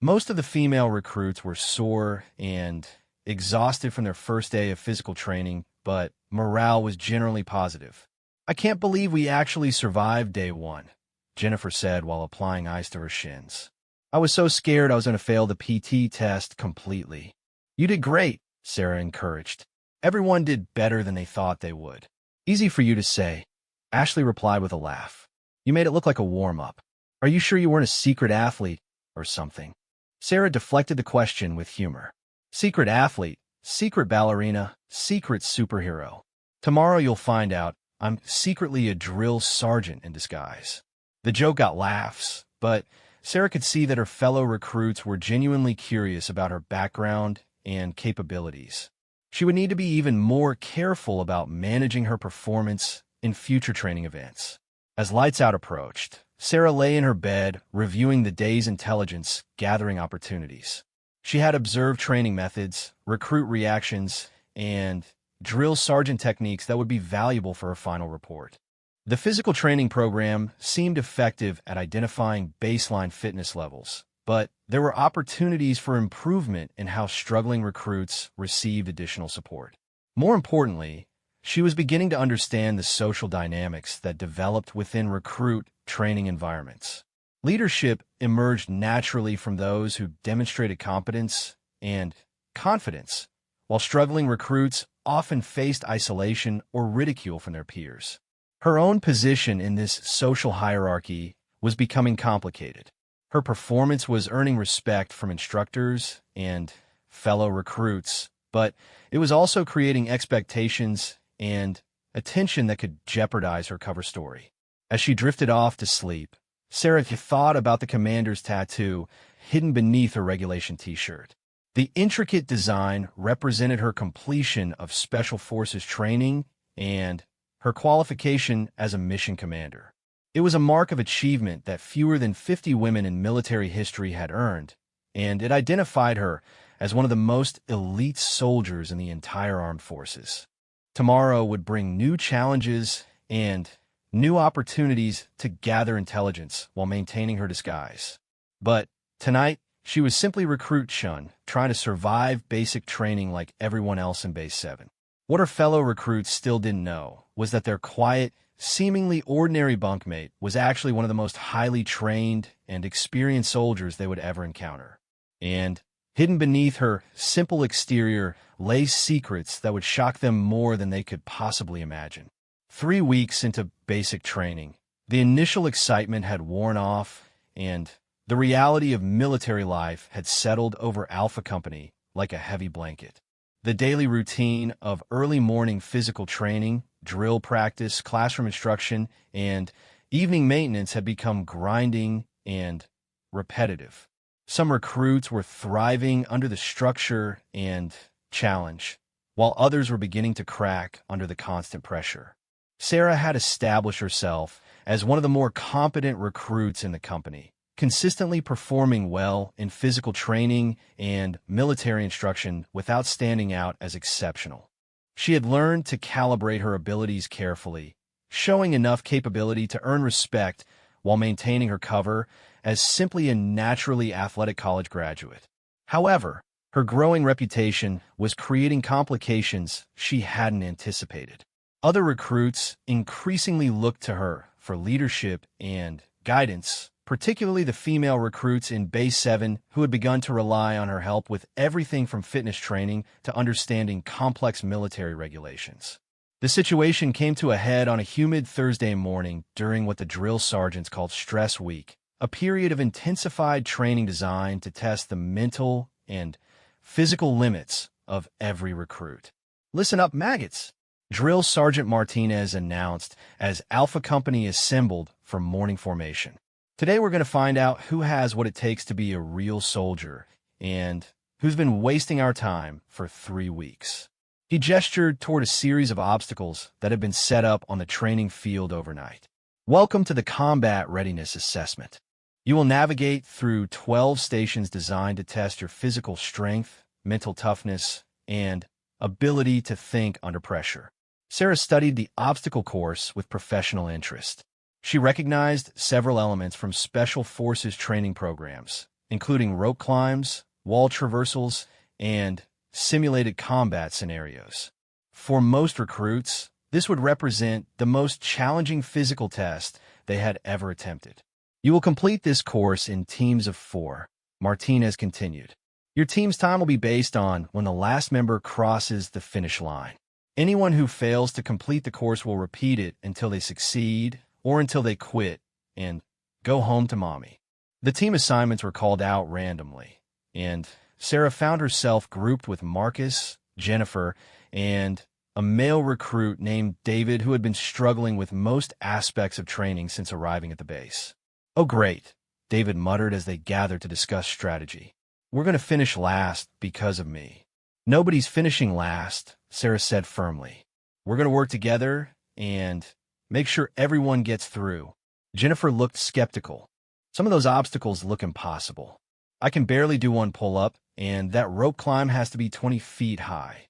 Most of the female recruits were sore and exhausted from their first day of physical training, but morale was generally positive. "I can't believe we actually survived day 1, Jennifer said while applying ice to her shins. "I was so scared I was going to fail the PT test completely." "You did great," Sarah encouraged. "Everyone did better than they thought they would." "Easy for you to say," Ashley replied with a laugh. "You made it look like a warm-up. Are you sure you weren't a secret athlete or something?" Sarah deflected the question with humor. "Secret athlete, secret ballerina, secret superhero. Tomorrow you'll find out I'm secretly a drill sergeant in disguise." The joke got laughs, but Sarah could see that her fellow recruits were genuinely curious about her background and capabilities. She would need to be even more careful about managing her performance in future training events. As lights out approached, Sarah lay in her bed, reviewing the day's intelligence gathering opportunities. She had observed training methods, recruit reactions, and drill sergeant techniques that would be valuable for her final report. The physical training program seemed effective at identifying baseline fitness levels, but there were opportunities for improvement in how struggling recruits received additional support. More importantly, she was beginning to understand the social dynamics that developed within recruit training environments. Leadership emerged naturally from those who demonstrated competence and confidence, while struggling recruits often faced isolation or ridicule from their peers. Her own position in this social hierarchy was becoming complicated. Her performance was earning respect from instructors and fellow recruits, but it was also creating expectations and attention that could jeopardize her cover story. As she drifted off to sleep, Sarah thought about the commander's tattoo hidden beneath her regulation t-shirt. The intricate design represented her completion of Special Forces training and her qualification as a mission commander. It was a mark of achievement that fewer than 50 women in military history had earned, and it identified her as one of the most elite soldiers in the entire armed forces. Tomorrow would bring new challenges and new opportunities to gather intelligence while maintaining her disguise. But tonight, she was simply Recruit Shun, trying to survive basic training like everyone else in Base 7. What her fellow recruits still didn't know was that their quiet, seemingly ordinary bunkmate was actually one of the most highly trained and experienced soldiers they would ever encounter. And hidden beneath her simple exterior lay secrets that would shock them more than they could possibly imagine. 3 weeks into basic training, the initial excitement had worn off, and the reality of military life had settled over Alpha Company like a heavy blanket. The daily routine of early morning physical training, drill practice, classroom instruction, and evening maintenance had become grinding and repetitive. Some recruits were thriving under the structure and challenge, while others were beginning to crack under the constant pressure. Sarah had established herself as one of the more competent recruits in the company, consistently performing well in physical training and military instruction without standing out as exceptional. She had learned to calibrate her abilities carefully, showing enough capability to earn respect while maintaining her cover as simply a naturally athletic college graduate. However, her growing reputation was creating complications she hadn't anticipated. Other recruits increasingly looked to her for leadership and guidance, particularly the female recruits in Base 7 who had begun to rely on her help with everything from fitness training to understanding complex military regulations. The situation came to a head on a humid Thursday morning during what the drill sergeants called Stress Week, a period of intensified training designed to test the mental and physical limits of every recruit. "Listen up, maggots," Drill Sergeant Martinez announced as Alpha Company assembled for morning formation. "Today we're going to find out who has what it takes to be a real soldier and who's been wasting our time for 3 weeks." He gestured toward a series of obstacles that had been set up on the training field overnight. "Welcome to the Combat Readiness Assessment. You will navigate through 12 stations designed to test your physical strength, mental toughness, and ability to think under pressure." Sarah studied the obstacle course with professional interest. She recognized several elements from Special Forces training programs, including rope climbs, wall traversals, and simulated combat scenarios. For most recruits, this would represent the most challenging physical test they had ever attempted. "You will complete this course in teams of 4, Martinez continued. "Your team's time will be based on when the last member crosses the finish line. Anyone who fails to complete the course will repeat it until they succeed or until they quit and go home to mommy." The team assignments were called out randomly, and Sarah found herself grouped with Marcus, Jennifer, and a male recruit named David who had been struggling with most aspects of training since arriving at the base. "Oh, great," David muttered as they gathered to discuss strategy. "We're going to finish last because of me." "Nobody's finishing last," Sarah said firmly. "We're going to work together and make sure everyone gets through." Jennifer looked skeptical. "Some of those obstacles look impossible. I can barely do one pull-up, and that rope climb has to be 20 feet high."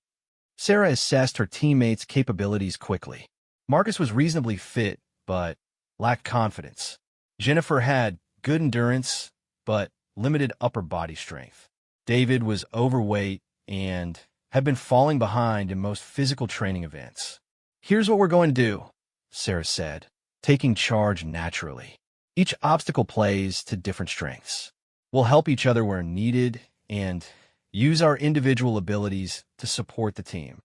Sarah assessed her teammates' capabilities quickly. Marcus was reasonably fit, but lacked confidence. Jennifer had good endurance, but limited upper body strength. David was overweight and had been falling behind in most physical training events. Here's what we're going to do, Sarah said, taking charge naturally. Each obstacle plays to different strengths. We'll help each other where needed and use our individual abilities to support the team.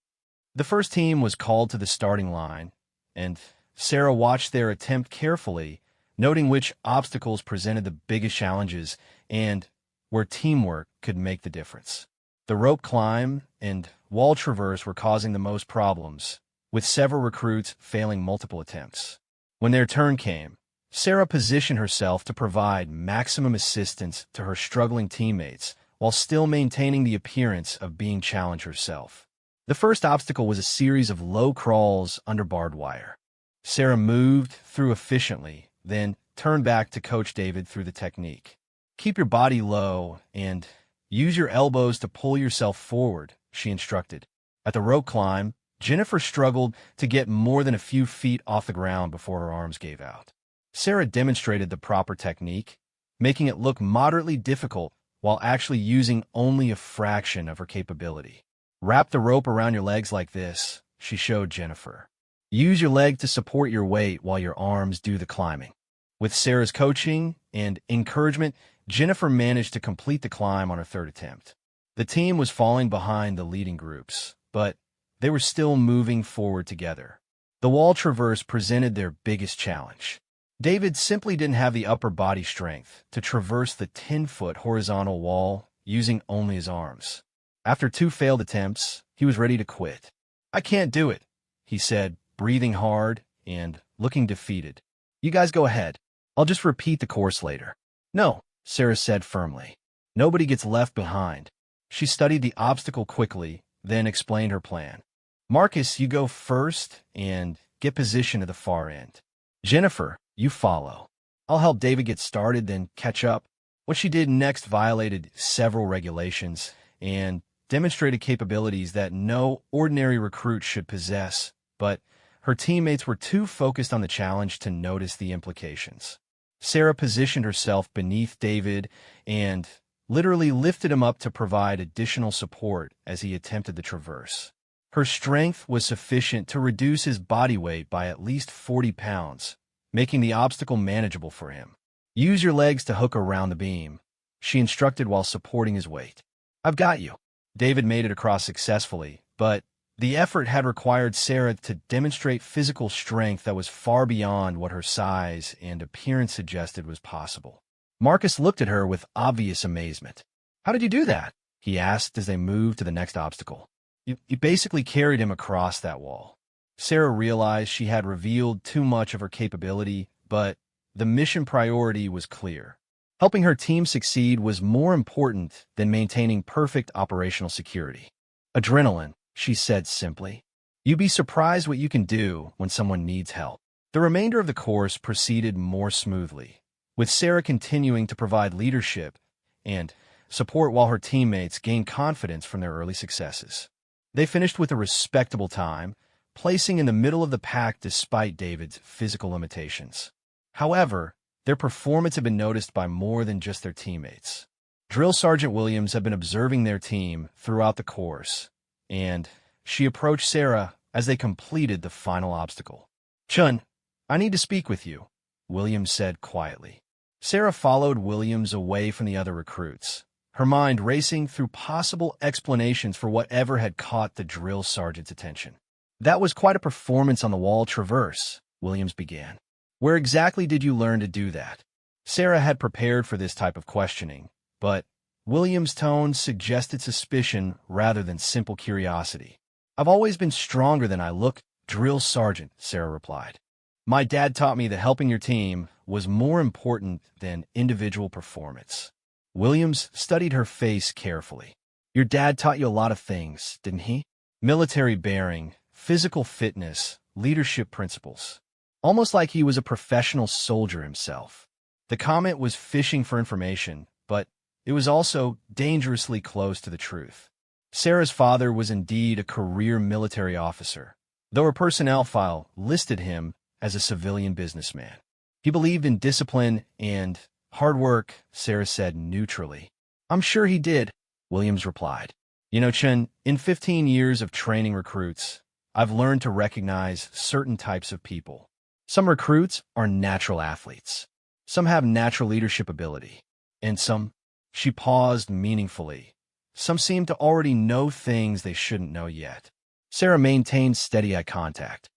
The first team was called to the starting line, and Sarah watched their attempt carefully, noting which obstacles presented the biggest challenges and where teamwork could make the difference. The rope climb and wall traverse were causing the most problems, with several recruits failing multiple attempts. When their turn came, Sarah positioned herself to provide maximum assistance to her struggling teammates while still maintaining the appearance of being challenged herself. The first obstacle was a series of low crawls under barbed wire. Sarah moved through efficiently, then turned back to coach David through the technique. Keep your body low and use your elbows to pull yourself forward, she instructed. At the rope climb, Jennifer struggled to get more than a few feet off the ground before her arms gave out. Sarah demonstrated the proper technique, making it look moderately difficult while actually using only a fraction of her capability. Wrap the rope around your legs like this, she showed Jennifer. Use your leg to support your weight while your arms do the climbing. With Sarah's coaching and encouragement, Jennifer managed to complete the climb on her third attempt. The team was falling behind the leading groups, but they were still moving forward together. The wall traverse presented their biggest challenge. David simply didn't have the upper body strength to traverse the 10-foot horizontal wall using only his arms. After 2 failed attempts, he was ready to quit. "I can't do it," he said, breathing hard and looking defeated. "You guys go ahead. I'll just repeat the course later." "No," Sarah said firmly. "Nobody gets left behind." She studied the obstacle quickly, then explained her plan. "Marcus, you go first and get positioned at the far end. Jennifer, you follow. I'll help David get started, then catch up." What she did next violated several regulations and demonstrated capabilities that no ordinary recruit should possess, but her teammates were too focused on the challenge to notice the implications. Sarah positioned herself beneath David and literally lifted him up to provide additional support as he attempted the traverse. Her strength was sufficient to reduce his body weight by at least 40 pounds, making the obstacle manageable for him. "Use your legs to hook around the beam," she instructed while supporting his weight. "I've got you." David made it across successfully, but the effort had required Sarah to demonstrate physical strength that was far beyond what her size and appearance suggested was possible. Marcus looked at her with obvious amazement. "How did you do that?" he asked as they moved to the next obstacle. You basically carried him across that wall." Sarah realized she had revealed too much of her capability, but the mission priority was clear. Helping her team succeed was more important than maintaining perfect operational security. "Adrenaline," she said simply. "You'd be surprised what you can do when someone needs help." The remainder of the course proceeded more smoothly, with Sarah continuing to provide leadership and support while her teammates gained confidence from their early successes. They finished with a respectable time, placing in the middle of the pack despite David's physical limitations. However, their performance had been noticed by more than just their teammates. Drill Sergeant Williams had been observing their team throughout the course, and she approached Sarah as they completed the final obstacle. "Chun, I need to speak with you," Williams said quietly. Sarah followed Williams away from the other recruits, her mind racing through possible explanations for whatever had caught the drill sergeant's attention. "That was quite a performance on the wall traverse," Williams began. "Where exactly did you learn to do that?" Sarah had prepared for this type of questioning, but Williams' tone suggested suspicion rather than simple curiosity. "I've always been stronger than I look, drill sergeant," Sarah replied. "My dad taught me that helping your team was more important than individual performance." Williams studied her face carefully. "Your dad taught you a lot of things, didn't he? Military bearing, physical fitness, leadership principles. Almost like he was a professional soldier himself." The comment was fishing for information, but it was also dangerously close to the truth. Sarah's father was indeed a career military officer, though her personnel file listed him as a civilian businessman. He believed in discipline and hard work, Sarah said neutrally. "I'm sure he did," Williams replied. "You know, Chun, in 15 years of training recruits, I've learned to recognize certain types of people. Some recruits are natural athletes. Some have natural leadership ability. And some, she paused meaningfully. Some seem to already know things they shouldn't know yet. Sarah maintained steady eye contact.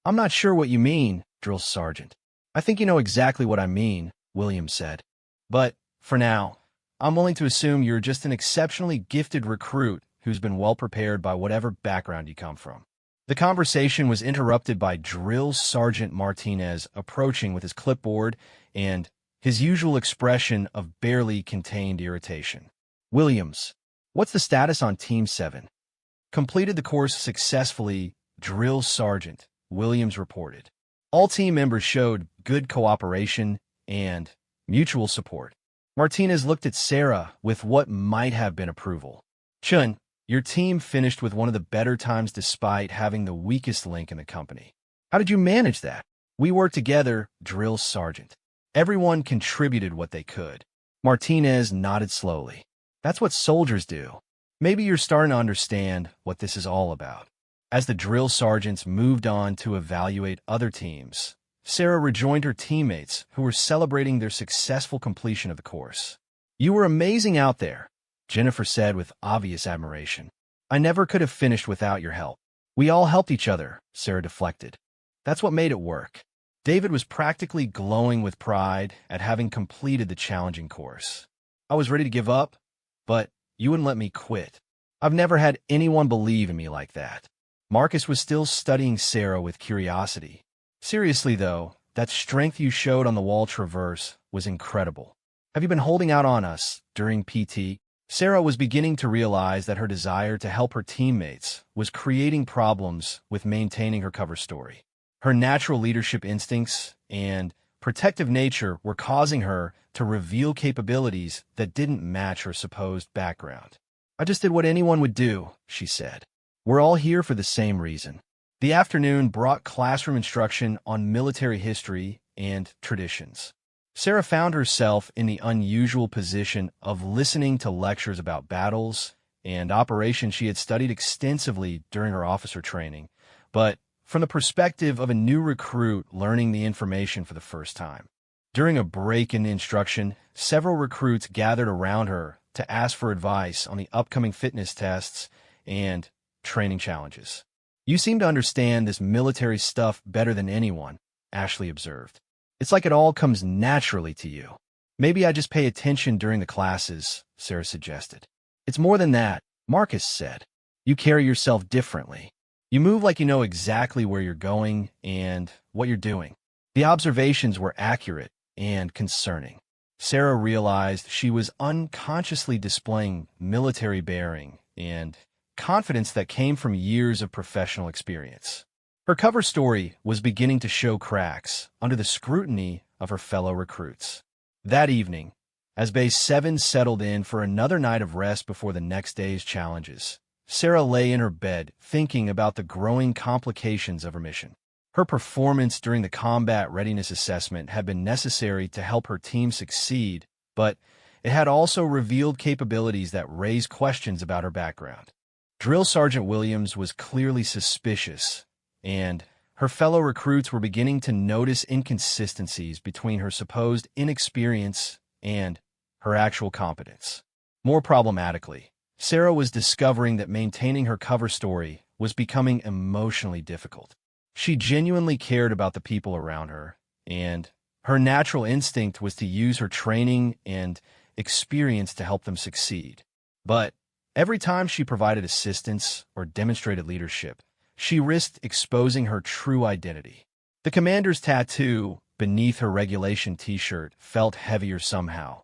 I'm not sure what you mean, drill sergeant. I think you know exactly what I mean, Williams said. But, for now, I'm willing to assume you're just an exceptionally gifted recruit who's been well prepared by whatever background you come from. The conversation was interrupted by Drill Sergeant Martinez approaching with his clipboard and his usual expression of barely contained irritation. Williams, what's the status on Team 7? Completed the course successfully, Drill Sergeant Williams reported. All team members showed good cooperation and mutual support. Martinez looked at Sarah with what might have been approval. Chun, your team finished with one of the better times despite having the weakest link in the company. How did you manage that? We worked together, Drill Sergeant. Everyone contributed what they could. Martinez nodded slowly. That's what soldiers do. Maybe you're starting to understand what this is all about. As the drill sergeants moved on to evaluate other teams, Sarah rejoined her teammates who were celebrating their successful completion of the course. You were amazing out there, Jennifer said with obvious admiration. I never could have finished without your help. We all helped each other, Sarah deflected. That's what made it work. David was practically glowing with pride at having completed the challenging course. I was ready to give up, but you wouldn't let me quit. I've never had anyone believe in me like that. Marcus was still studying Sarah with curiosity. Seriously, though, that strength you showed on the wall traverse was incredible. Have you been holding out on us during PT? Sarah was beginning to realize that her desire to help her teammates was creating problems with maintaining her cover story. Her natural leadership instincts and protective nature were causing her to reveal capabilities that didn't match her supposed background. I just did what anyone would do, she said. We're all here for the same reason. The afternoon brought classroom instruction on military history and traditions. Sarah found herself in the unusual position of listening to lectures about battles and operations she had studied extensively during her officer training, but from the perspective of a new recruit learning the information for the first time. During a break in the instruction, several recruits gathered around her to ask for advice on the upcoming fitness tests and training challenges. You seem to understand this military stuff better than anyone, Ashley observed. It's like it all comes naturally to you. Maybe I just pay attention during the classes, Sarah suggested. It's more than that, Marcus said. You carry yourself differently. You move like you know exactly where you're going and what you're doing. The observations were accurate and concerning. Sarah realized she was unconsciously displaying military bearing and confidence that came from years of professional experience. Her cover story was beginning to show cracks under the scrutiny of her fellow recruits. That evening, as Base 7 settled in for another night of rest before the next day's challenges, Sarah lay in her bed thinking about the growing complications of her mission. Her performance during the combat readiness assessment had been necessary to help her team succeed, but it had also revealed capabilities that raised questions about her background. Drill Sergeant Williams was clearly suspicious, and her fellow recruits were beginning to notice inconsistencies between her supposed inexperience and her actual competence. More problematically, Sarah was discovering that maintaining her cover story was becoming emotionally difficult. She genuinely cared about the people around her, and her natural instinct was to use her training and experience to help them succeed. But every time she provided assistance or demonstrated leadership, she risked exposing her true identity. The commander's tattoo beneath her regulation t-shirt felt heavier somehow,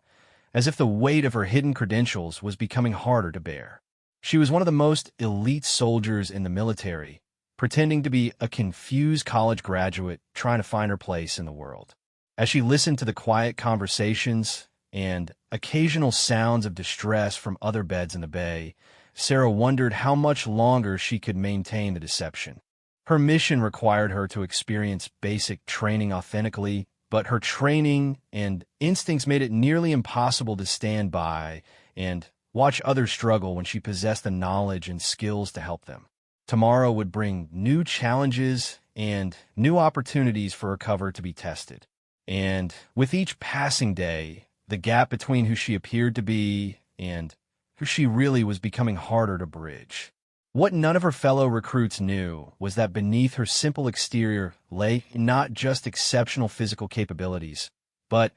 as if the weight of her hidden credentials was becoming harder to bear. She was one of the most elite soldiers in the military, pretending to be a confused college graduate trying to find her place in the world. As she listened to the quiet conversations and occasional sounds of distress from other beds in the bay, Sarah wondered how much longer she could maintain the deception. Her mission required her to experience basic training authentically, but her training and instincts made it nearly impossible to stand by and watch others struggle when she possessed the knowledge and skills to help them. Tomorrow would bring new challenges and new opportunities for her cover to be tested. And with each passing day, the gap between who she appeared to be and who she really was becoming harder to bridge. What none of her fellow recruits knew was that beneath her simple exterior lay not just exceptional physical capabilities, but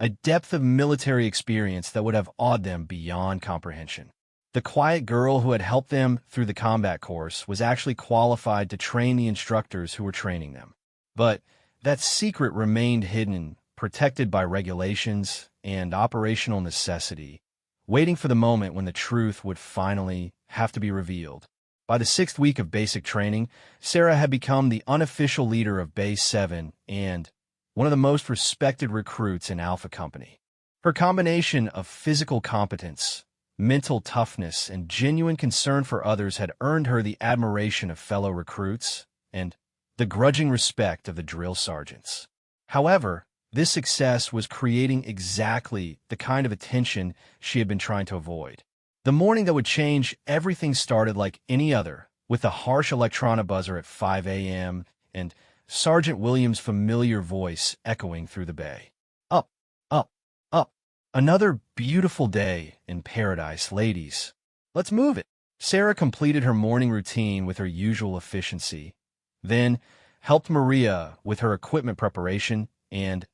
a depth of military experience that would have awed them beyond comprehension. The quiet girl who had helped them through the combat course was actually qualified to train the instructors who were training them. But that secret remained hidden, protected by regulations and operational necessity, waiting for the moment when the truth would finally have to be revealed. By the 6th week of basic training, Sarah had become the unofficial leader of Base 7 and one of the most respected recruits in Alpha Company. Her combination of physical competence, mental toughness, and genuine concern for others had earned her the admiration of fellow recruits and the grudging respect of the drill sergeants. However, this success was creating exactly the kind of attention she had been trying to avoid. The morning that would change everything started like any other, with a harsh electronic buzzer at 5 a.m. and Sergeant Williams' familiar voice echoing through the bay. Up, up, up. Another beautiful day in paradise, ladies. Let's move it. Sarah completed her morning routine with her usual efficiency, then helped Maria with her equipment preparation and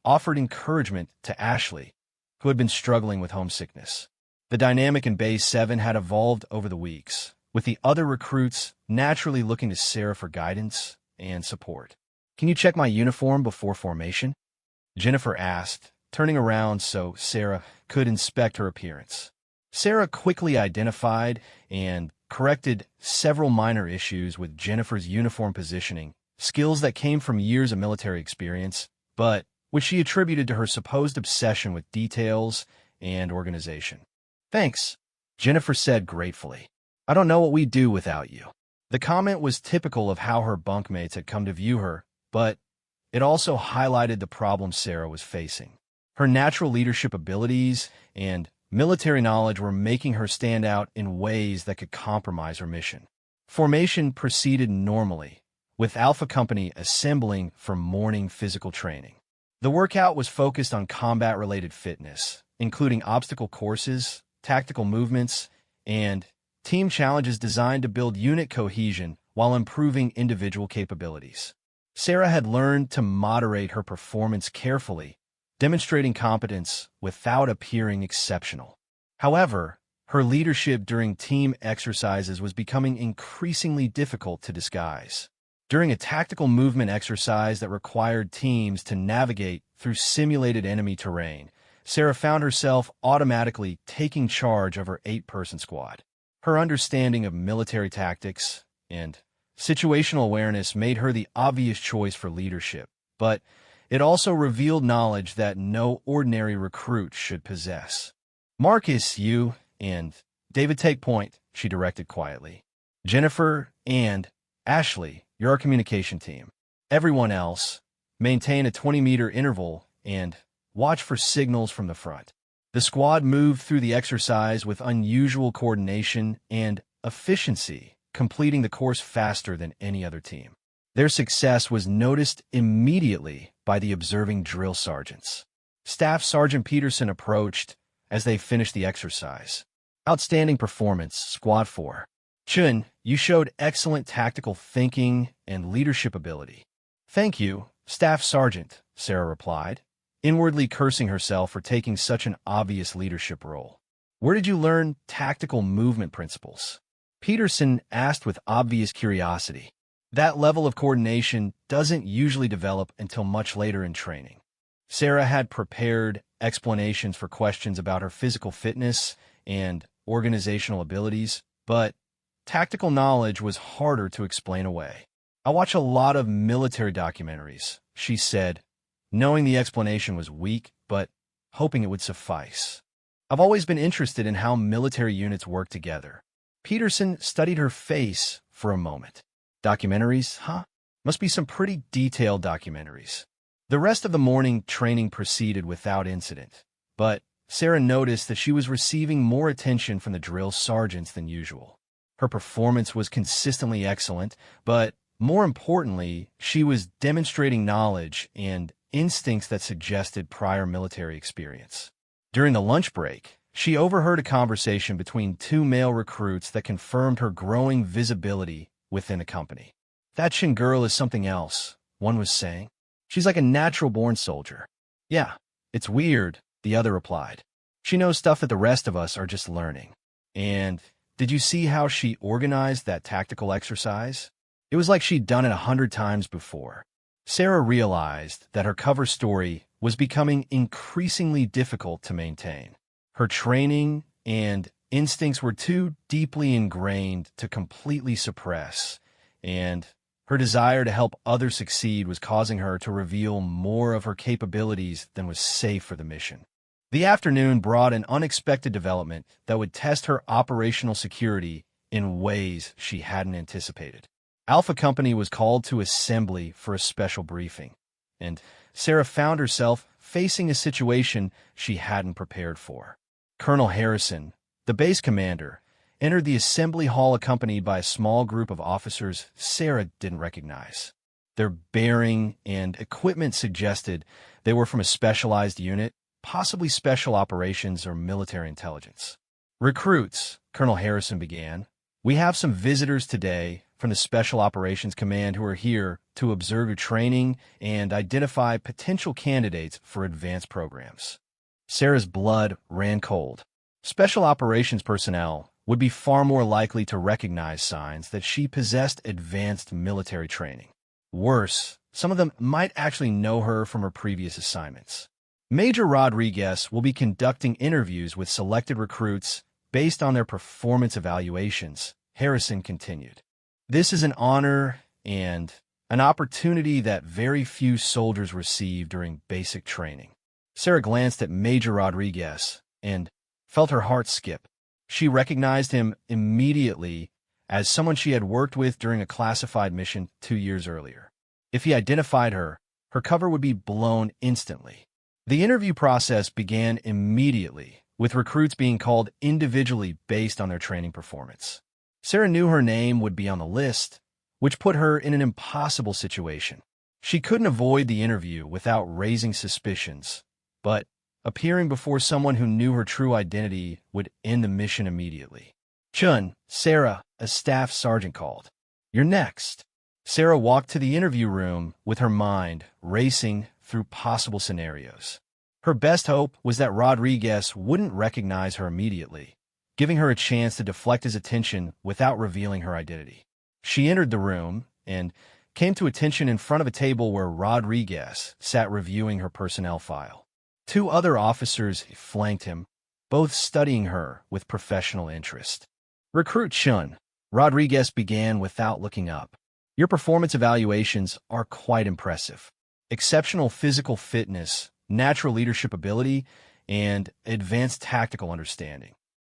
offered encouragement to Ashley, who had been struggling with homesickness. The dynamic in Base 7 had evolved over the weeks, with the other recruits naturally looking to Sarah for guidance and support. Can you check my uniform before formation? Jennifer asked, turning around so Sarah could inspect her appearance. Sarah quickly identified and corrected several minor issues with Jennifer's uniform positioning, skills that came from years of military experience, but which she attributed to her supposed obsession with details and organization. Thanks, Jennifer said gratefully. I don't know what we'd do without you. The comment was typical of how her bunkmates had come to view her, but it also highlighted the problem Sarah was facing. Her natural leadership abilities and military knowledge were making her stand out in ways that could compromise her mission. Formation proceeded normally, with Alpha Company assembling for morning physical training. The workout was focused on combat-related fitness, including obstacle courses, tactical movements, and team challenges designed to build unit cohesion while improving individual capabilities. Sarah had learned to moderate her performance carefully, demonstrating competence without appearing exceptional. However, her leadership during team exercises was becoming increasingly difficult to disguise. During a tactical movement exercise that required teams to navigate through simulated enemy terrain, Sarah found herself automatically taking charge of her 8-person squad. Her understanding of military tactics and situational awareness made her the obvious choice for leadership, but it also revealed knowledge that no ordinary recruit should possess. Marcus, you and David take point, she directed quietly. Jennifer and Ashley, you're our communication team. Everyone else, maintain a 20-meter interval and watch for signals from the front. The squad moved through the exercise with unusual coordination and efficiency, completing the course faster than any other team. Their success was noticed immediately by the observing drill sergeants. Staff Sergeant Peterson approached as they finished the exercise. Outstanding performance, Squad 4. Chun, you showed excellent tactical thinking and leadership ability. Thank you, Staff Sergeant, Sarah replied, inwardly cursing herself for taking such an obvious leadership role. Where did you learn tactical movement principles? Peterson asked with obvious curiosity. That level of coordination doesn't usually develop until much later in training. Sarah had prepared explanations for questions about her physical fitness and organizational abilities, but tactical knowledge was harder to explain away. I watch a lot of military documentaries, she said, knowing the explanation was weak, but hoping it would suffice. I've always been interested in how military units work together. Peterson studied her face for a moment. Documentaries, huh? Must be some pretty detailed documentaries. The rest of the morning training proceeded without incident, but Sarah noticed that she was receiving more attention from the drill sergeants than usual. Her performance was consistently excellent, but more importantly, she was demonstrating knowledge and instincts that suggested prior military experience. During the lunch break, she overheard a conversation between two male recruits that confirmed her growing visibility within the company. "That Shin girl is something else," one was saying. "She's like a natural-born soldier." "Yeah, it's weird," the other replied. "She knows stuff that the rest of us are just learning." "And did you see how she organized that tactical exercise? It was like she'd done it 100 times before." Sarah realized that her cover story was becoming increasingly difficult to maintain. Her training and instincts were too deeply ingrained to completely suppress, and her desire to help others succeed was causing her to reveal more of her capabilities than was safe for the mission. The afternoon brought an unexpected development that would test her operational security in ways she hadn't anticipated. Alpha Company was called to assembly for a special briefing, and Sarah found herself facing a situation she hadn't prepared for. Colonel Harrison, the base commander, entered the assembly hall accompanied by a small group of officers Sarah didn't recognize. Their bearing and equipment suggested they were from a specialized unit, possibly special operations or military intelligence. "Recruits," Colonel Harrison began, "we have some visitors today from the Special Operations Command who are here to observe your training and identify potential candidates for advanced programs." Sarah's blood ran cold. Special Operations personnel would be far more likely to recognize signs that she possessed advanced military training. Worse, some of them might actually know her from her previous assignments. "Major Rodriguez will be conducting interviews with selected recruits based on their performance evaluations," Harrison continued. "This is an honor and an opportunity that very few soldiers receive during basic training." Sarah glanced at Major Rodriguez and felt her heart skip. She recognized him immediately as someone she had worked with during a classified mission 2 years earlier. If he identified her, her cover would be blown instantly. The interview process began immediately, with recruits being called individually based on their training performance. Sarah knew her name would be on the list, which put her in an impossible situation. She couldn't avoid the interview without raising suspicions, but appearing before someone who knew her true identity would end the mission immediately. "Chun, Sarah," a staff sergeant called. "You're next." Sarah walked to the interview room with her mind racing through possible scenarios. Her best hope was that Rodriguez wouldn't recognize her immediately, giving her a chance to deflect his attention without revealing her identity. She entered the room and came to attention in front of a table where Rodriguez sat reviewing her personnel file. 2 other officers flanked him, both studying her with professional interest. "Recruit Chun," Rodriguez began without looking up. "Your performance evaluations are quite impressive. Exceptional physical fitness, natural leadership ability, and advanced tactical understanding."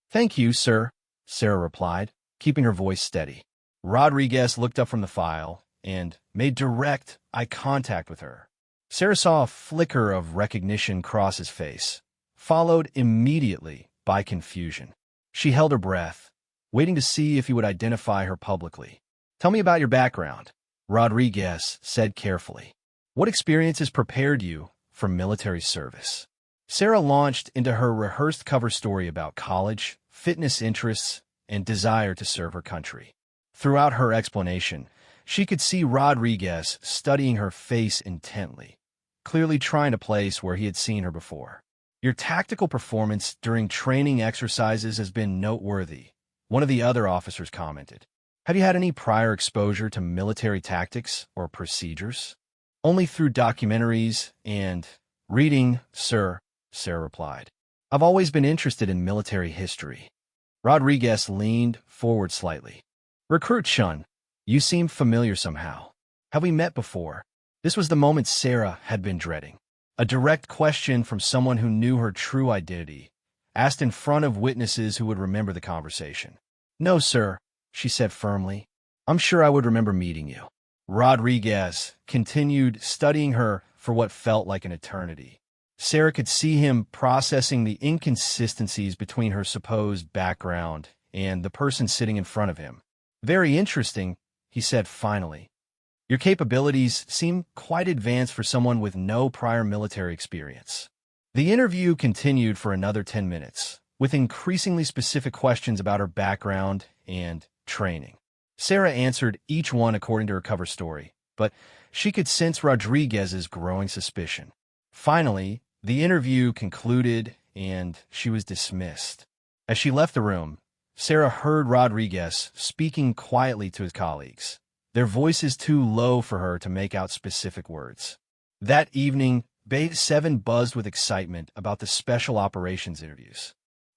"Thank you, sir," Sarah replied, keeping her voice steady. Rodriguez looked up from the file and made direct eye contact with her. Sarah saw a flicker of recognition cross his face, followed immediately by confusion. She held her breath, waiting to see if he would identify her publicly. "Tell me about your background," Rodriguez said carefully. "What experiences prepared you for military service?" Sarah launched into her rehearsed cover story about college, fitness interests, and desire to serve her country. Throughout her explanation, she could see Rodriguez studying her face intently, clearly trying to place where he had seen her before. "Your tactical performance during training exercises has been noteworthy," one of the other officers commented. "Have you had any prior exposure to military tactics or procedures?" "Only through documentaries and reading, sir," Sarah replied. "I've always been interested in military history." Rodriguez leaned forward slightly. "Recruit Chun, you seem familiar somehow. Have we met before?" This was the moment Sarah had been dreading. A direct question from someone who knew her true identity, asked in front of witnesses who would remember the conversation. "No, sir," she said firmly. "I'm sure I would remember meeting you." Rodriguez continued studying her for what felt like an eternity. Sarah could see him processing the inconsistencies between her supposed background and the person sitting in front of him. "Very interesting," he said finally. "Your capabilities seem quite advanced for someone with no prior military experience." The interview continued for another 10 minutes, with increasingly specific questions about her background and training. Sarah answered each one according to her cover story, but she could sense Rodriguez's growing suspicion. Finally, the interview concluded and she was dismissed. As she left the room, Sarah heard Rodriguez speaking quietly to his colleagues, their voices too low for her to make out specific words. That evening, Base 7 buzzed with excitement about the special operations interviews.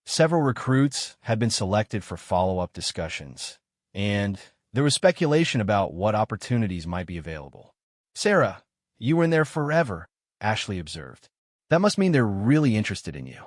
Several recruits had been selected for follow-up discussions, and there was speculation about what opportunities might be available. "Sarah, you were in there forever," Ashley observed. "That must mean they're really interested in you."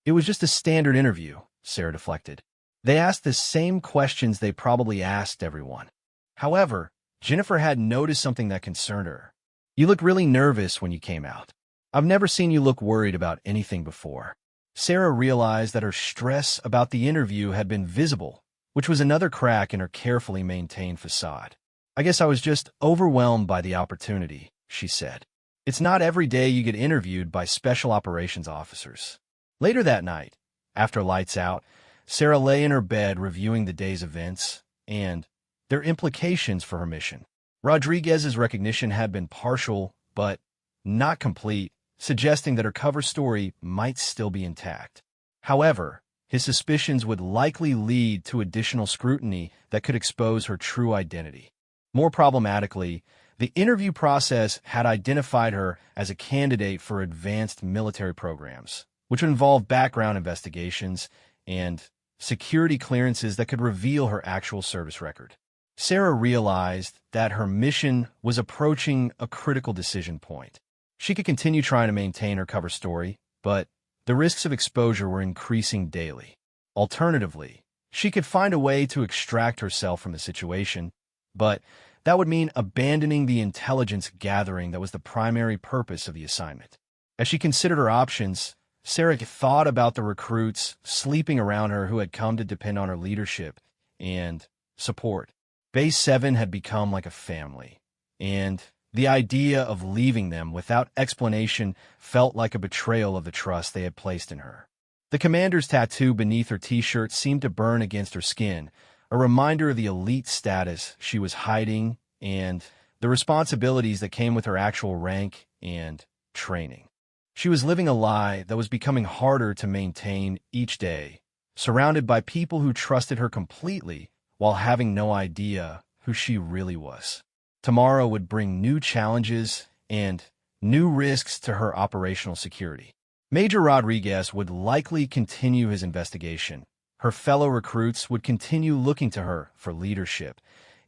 "It was just a standard interview," Sarah deflected. "They asked the same questions they probably asked everyone." However, Jennifer had noticed something that concerned her. "You looked really nervous when you came out. I've never seen you look worried about anything before." Sarah realized that her stress about the interview had been visible, which was another crack in her carefully maintained facade. "I guess I was just overwhelmed by the opportunity," she said. "It's not every day you get interviewed by special operations officers." Later that night, after lights out, Sarah lay in her bed reviewing the day's events and their implications for her mission. Rodriguez's recognition had been partial, but not complete, suggesting that her cover story might still be intact. However, his suspicions would likely lead to additional scrutiny that could expose her true identity. More problematically, the interview process had identified her as a candidate for advanced military programs, which would involve background investigations and security clearances that could reveal her actual service record. Sarah realized that her mission was approaching a critical decision point. She could continue trying to maintain her cover story, but the risks of exposure were increasing daily. Alternatively, she could find a way to extract herself from the situation, but that would mean abandoning the intelligence gathering that was the primary purpose of the assignment. As she considered her options, Sarah thought about the recruits sleeping around her who had come to depend on her leadership and support. Base 7 had become like a family, and the idea of leaving them without explanation felt like a betrayal of the trust they had placed in her. The commander's tattoo beneath her t-shirt seemed to burn against her skin, a reminder of the elite status she was hiding and the responsibilities that came with her actual rank and training. She was living a lie that was becoming harder to maintain each day, surrounded by people who trusted her completely while having no idea who she really was. Tomorrow would bring new challenges and new risks to her operational security. Major Rodriguez would likely continue his investigation. Her fellow recruits would continue looking to her for leadership,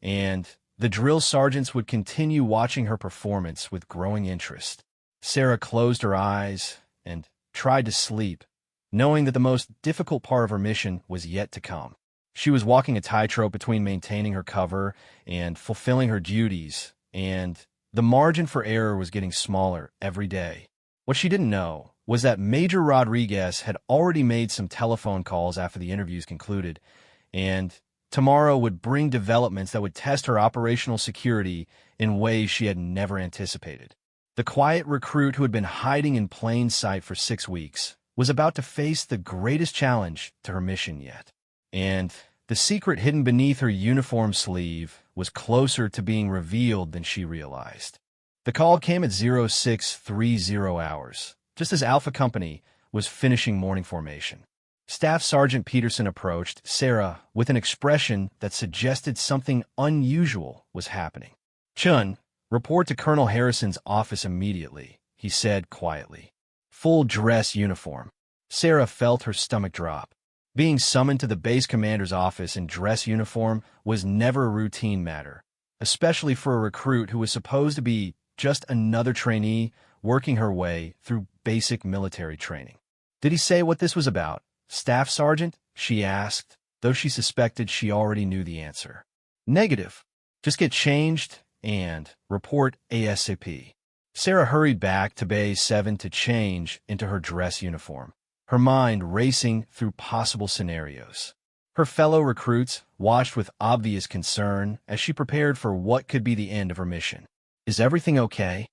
and the drill sergeants would continue watching her performance with growing interest. Sarah closed her eyes and tried to sleep, knowing that the most difficult part of her mission was yet to come. She was walking a tightrope between maintaining her cover and fulfilling her duties, and the margin for error was getting smaller every day. What she didn't know was that Major Rodriguez had already made some telephone calls after the interviews concluded, and tomorrow would bring developments that would test her operational security in ways she had never anticipated. The quiet recruit who had been hiding in plain sight for 6 weeks was about to face the greatest challenge to her mission yet. And the secret hidden beneath her uniform sleeve was closer to being revealed than she realized. The call came at 0630 hours, just as Alpha Company was finishing morning formation. Staff Sergeant Peterson approached Sarah with an expression that suggested something unusual was happening. "Chun, report to Colonel Harrison's office immediately," he said quietly. "Full dress uniform." Sarah felt her stomach drop. Being summoned to the base commander's office in dress uniform was never a routine matter, especially for a recruit who was supposed to be just another trainee working her way through basic military training. "Did he say what this was about, Staff Sergeant?" she asked, though she suspected she already knew the answer. "Negative. Just get changed and report ASAP." Sarah hurried back to Bay 7 to change into her dress uniform, her mind racing through possible scenarios. Her fellow recruits watched with obvious concern as she prepared for what could be the end of her mission. "Is everything okay?"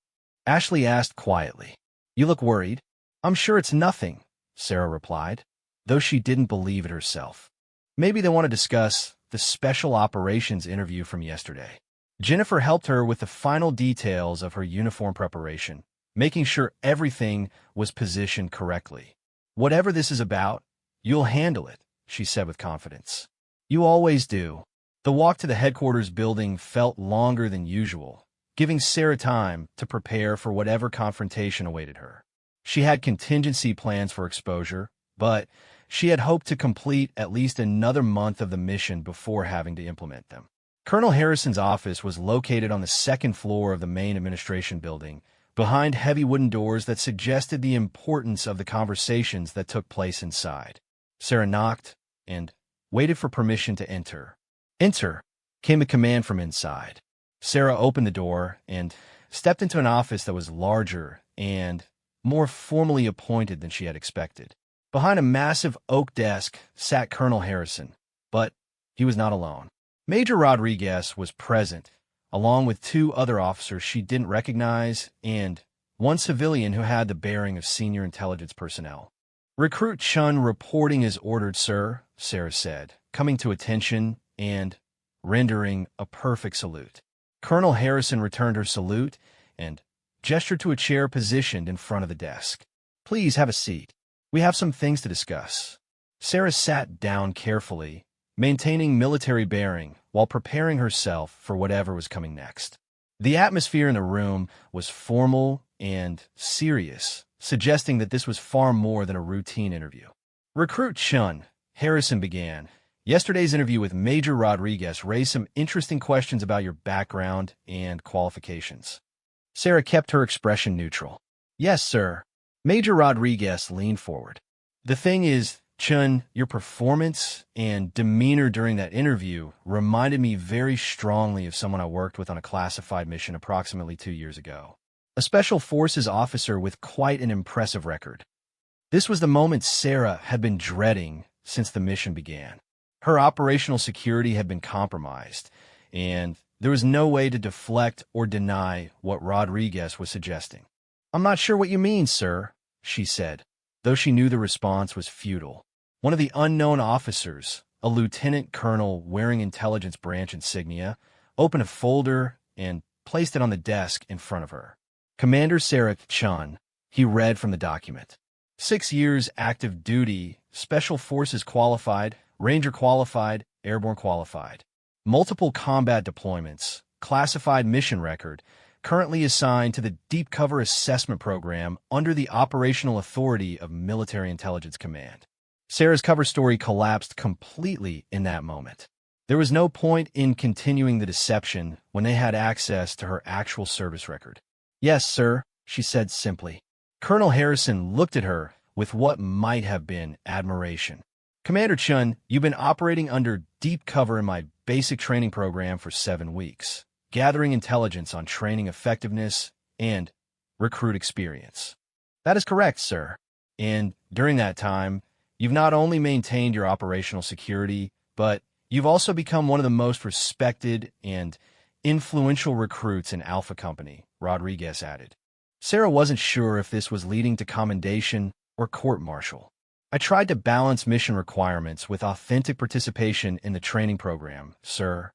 Ashley asked quietly. "You look worried." "I'm sure it's nothing," Sarah replied, though she didn't believe it herself. Maybe they want to discuss the special operations interview from yesterday. Jennifer helped her with the final details of her uniform preparation, making sure everything was positioned correctly. "Whatever this is about, you'll handle it," she said with confidence. "You always do." The walk to the headquarters building felt longer than usual, giving Sarah time to prepare for whatever confrontation awaited her. She had contingency plans for exposure, but she had hoped to complete at least another month of the mission before having to implement them. Colonel Harrison's office was located on the second floor of the main administration building, behind heavy wooden doors that suggested the importance of the conversations that took place inside. Sarah knocked and waited for permission to enter. "Enter," came a command from inside. Sarah opened the door and stepped into an office that was larger and more formally appointed than she had expected. Behind a massive oak desk sat Colonel Harrison, but he was not alone. Major Rodriguez was present, along with two other officers she didn't recognize and one civilian who had the bearing of senior intelligence personnel. "Recruit Chun reporting as ordered, sir," Sarah said, coming to attention and rendering a perfect salute. Colonel Harrison returned her salute and gestured to a chair positioned in front of the desk. "Please have a seat. We have some things to discuss." Sarah sat down carefully, maintaining military bearing while preparing herself for whatever was coming next. The atmosphere in the room was formal and serious, suggesting that this was far more than a routine interview. "Recruit Chun," Harrison began, "yesterday's interview with Major Rodriguez raised some interesting questions about your background and qualifications." Sarah kept her expression neutral. "Yes, sir." Major Rodriguez leaned forward. "The thing is, Chun, your performance and demeanor during that interview reminded me very strongly of someone I worked with on a classified mission approximately 2 years ago. A Special Forces officer with quite an impressive record." This was the moment Sarah had been dreading since the mission began. Her operational security had been compromised, and there was no way to deflect or deny what Rodriguez was suggesting. "I'm not sure what you mean, sir," she said, though she knew the response was futile. One of the unknown officers, a lieutenant colonel wearing intelligence branch insignia, opened a folder and placed it on the desk in front of her. "Commander Sarah Chun," he read from the document. 6 years active duty, Special Forces qualified, Ranger qualified, Airborne qualified. Multiple combat deployments, classified mission record, currently assigned to the Deep Cover Assessment Program under the operational authority of Military Intelligence Command. Sarah's cover story collapsed completely in that moment. There was no point in continuing the deception when they had access to her actual service record. "Yes, sir," she said simply. Colonel Harrison looked at her with what might have been admiration. "Commander Chun, you've been operating under deep cover in my basic training program for 7 weeks, gathering intelligence on training effectiveness and recruit experience." "That is correct, sir. And during that time, you've not only maintained your operational security, but you've also become one of the most respected and influential recruits in Alpha Company," Rodriguez added. Sarah wasn't sure if this was leading to commendation or court-martial. "I tried to balance mission requirements with authentic participation in the training program, sir."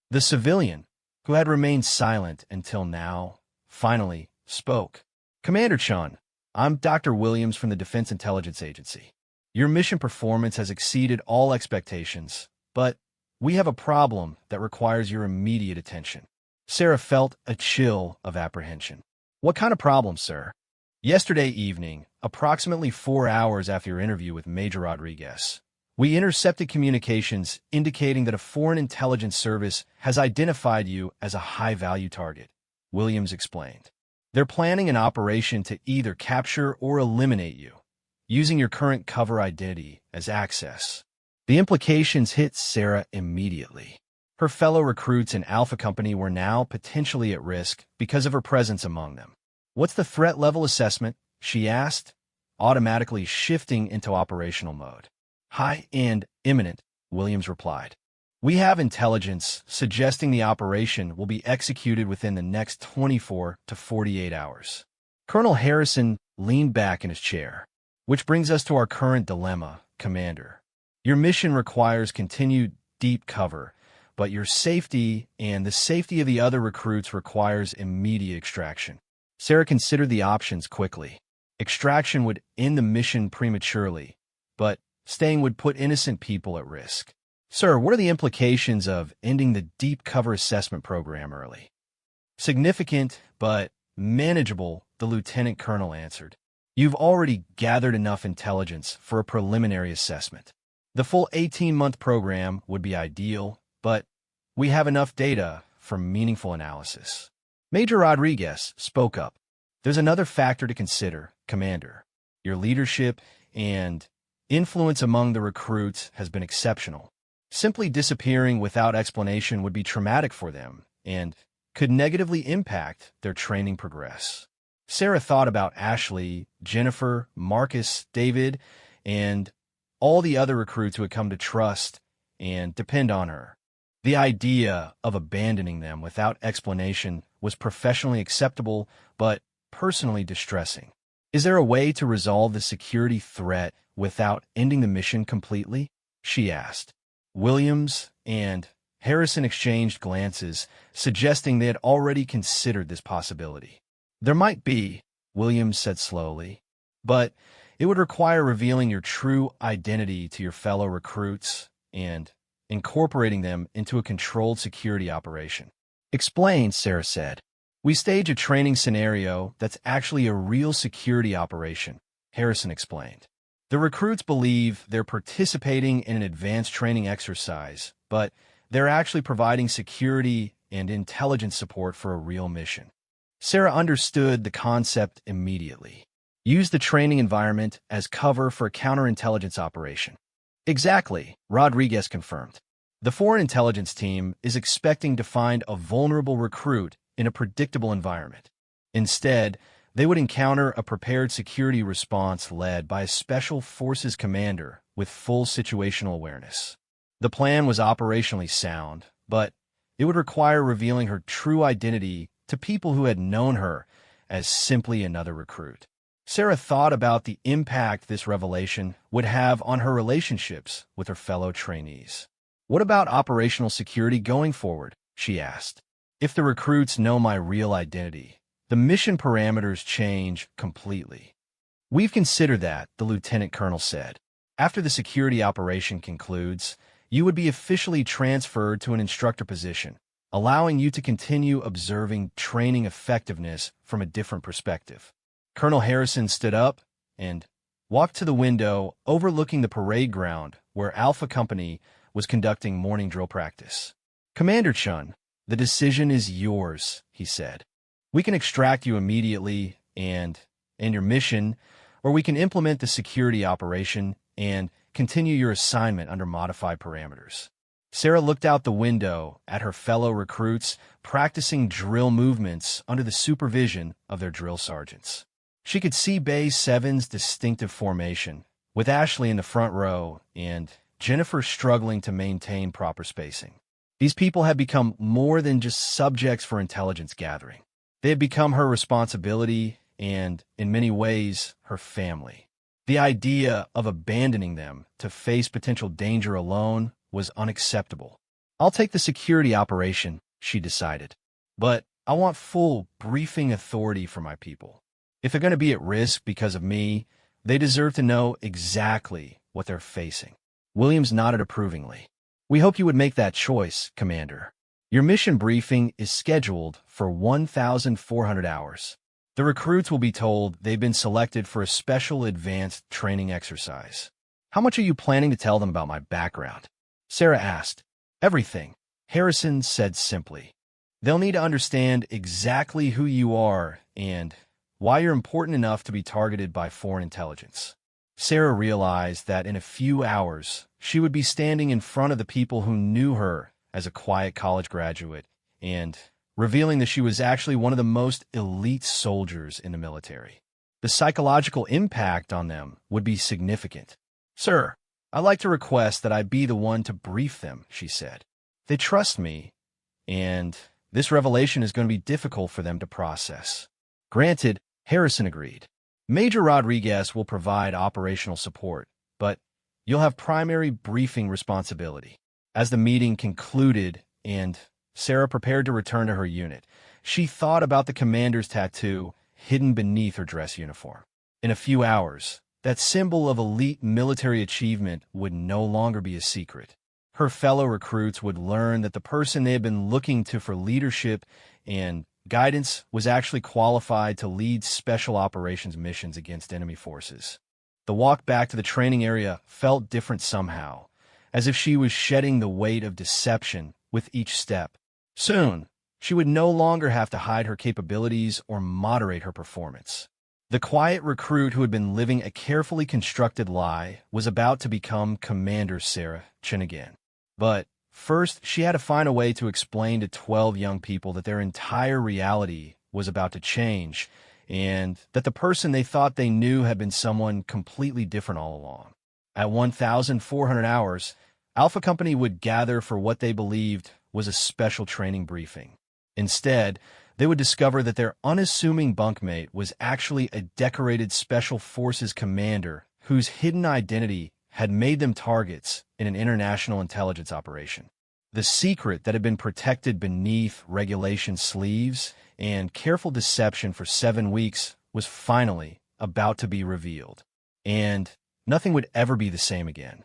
The civilian, who had remained silent until now, finally spoke. "Commander Chun, I'm Dr. Williams from the Defense Intelligence Agency. Your mission performance has exceeded all expectations, but we have a problem that requires your immediate attention." Sarah felt a chill of apprehension. "What kind of problem, sir?" "Yesterday evening, approximately 4 hours after your interview with Major Rodriguez, we intercepted communications indicating that a foreign intelligence service has identified you as a high-value target," Williams explained. "They're planning an operation to either capture or eliminate you, using your current cover identity as access." The implications hit Sarah immediately. Her fellow recruits in Alpha Company were now potentially at risk because of her presence among them. "What's the threat level assessment?" she asked, automatically shifting into operational mode. "High and imminent," Williams replied. We have intelligence suggesting the operation will be executed within the next 24 to 48 hours. Colonel Harrison leaned back in his chair. Which brings us to our current dilemma, Commander. Your mission requires continued deep cover, but your safety and the safety of the other recruits requires immediate extraction. Sarah considered the options quickly. Extraction would end the mission prematurely, but staying would put innocent people at risk. Sir, what are the implications of ending the deep cover assessment program early? Significant, but manageable, the lieutenant colonel answered. You've already gathered enough intelligence for a preliminary assessment. The full 18-month program would be ideal, but we have enough data for meaningful analysis. Major Rodriguez spoke up. There's another factor to consider, Commander. Your leadership and influence among the recruits has been exceptional. Simply disappearing without explanation would be traumatic for them and could negatively impact their training progress. Sarah thought about Ashley, Jennifer, Marcus, David, and all the other recruits who had come to trust and depend on her. The idea of abandoning them without explanation was professionally acceptable, but personally distressing. Is there a way to resolve the security threat without ending the mission completely? She asked. Williams and Harrison exchanged glances, suggesting they had already considered this possibility. There might be, Williams said slowly, but it would require revealing your true identity to your fellow recruits and incorporating them into a controlled security operation. Explain, Sarah said. We stage a training scenario that's actually a real security operation, Harrison explained. The recruits believe they're participating in an advanced training exercise, but they're actually providing security and intelligence support for a real mission. Sarah understood the concept immediately. Use the training environment as cover for a counterintelligence operation. Exactly, Rodriguez confirmed. The foreign intelligence team is expecting to find a vulnerable recruit in a predictable environment. Instead, they would encounter a prepared security response led by a special forces commander with full situational awareness. The plan was operationally sound, but it would require revealing her true identity to people who had known her as simply another recruit. Sarah thought about the impact this revelation would have on her relationships with her fellow trainees. What about operational security going forward? She asked. If the recruits know my real identity, the mission parameters change completely. We've considered that, the lieutenant colonel said. After the security operation concludes, you would be officially transferred to an instructor position, allowing you to continue observing training effectiveness from a different perspective. Colonel Harrison stood up and walked to the window overlooking the parade ground where Alpha Company was conducting morning drill practice. Commander Chun, the decision is yours, he said. We can extract you immediately and end your mission, or we can implement the security operation and continue your assignment under modified parameters. Sarah looked out the window at her fellow recruits practicing drill movements under the supervision of their drill sergeants. She could see Bay 7's distinctive formation, with Ashley in the front row and Jennifer struggling to maintain proper spacing. These people had become more than just subjects for intelligence gathering. They had become her responsibility and, in many ways, her family. The idea of abandoning them to face potential danger alone was unacceptable. I'll take the security operation, she decided. But I want full briefing authority for my people. If they're going to be at risk because of me, they deserve to know exactly what they're facing. Williams nodded approvingly. We hope you would make that choice, Commander. Your mission briefing is scheduled for 1,400 hours. The recruits will be told they've been selected for a special advanced training exercise. How much are you planning to tell them about my background? Sarah asked. Everything, Harrison said simply. They'll need to understand exactly who you are and why you're important enough to be targeted by foreign intelligence. Sarah realized that in a few hours, she would be standing in front of the people who knew her as a quiet college graduate and revealing that she was actually one of the most elite soldiers in the military. The psychological impact on them would be significant. Sir, I'd like to request that I be the one to brief them, she said. They trust me, and this revelation is going to be difficult for them to process. Granted, Harrison agreed. Major Rodriguez will provide operational support, but you'll have primary briefing responsibility. As the meeting concluded and Sarah prepared to return to her unit, she thought about the commander's tattoo hidden beneath her dress uniform. In a few hours, that symbol of elite military achievement would no longer be a secret. Her fellow recruits would learn that the person they had been looking to for leadership and guidance was actually qualified to lead special operations missions against enemy forces. The walk back to the training area felt different somehow, as if she was shedding the weight of deception with each step. Soon, she would no longer have to hide her capabilities or moderate her performance. The quiet recruit who had been living a carefully constructed lie was about to become Commander Sarah Chinnigan. But first, she had to find a way to explain to 12 young people that their entire reality was about to change, and that the person they thought they knew had been someone completely different all along. At 1,400 hours, Alpha Company would gather for what they believed was a special training briefing. Instead, they would discover that their unassuming bunkmate was actually a decorated Special Forces commander whose hidden identity had made them targets in an international intelligence operation. The secret that had been protected beneath regulation sleeves and careful deception for 7 weeks was finally about to be revealed. And nothing would ever be the same again.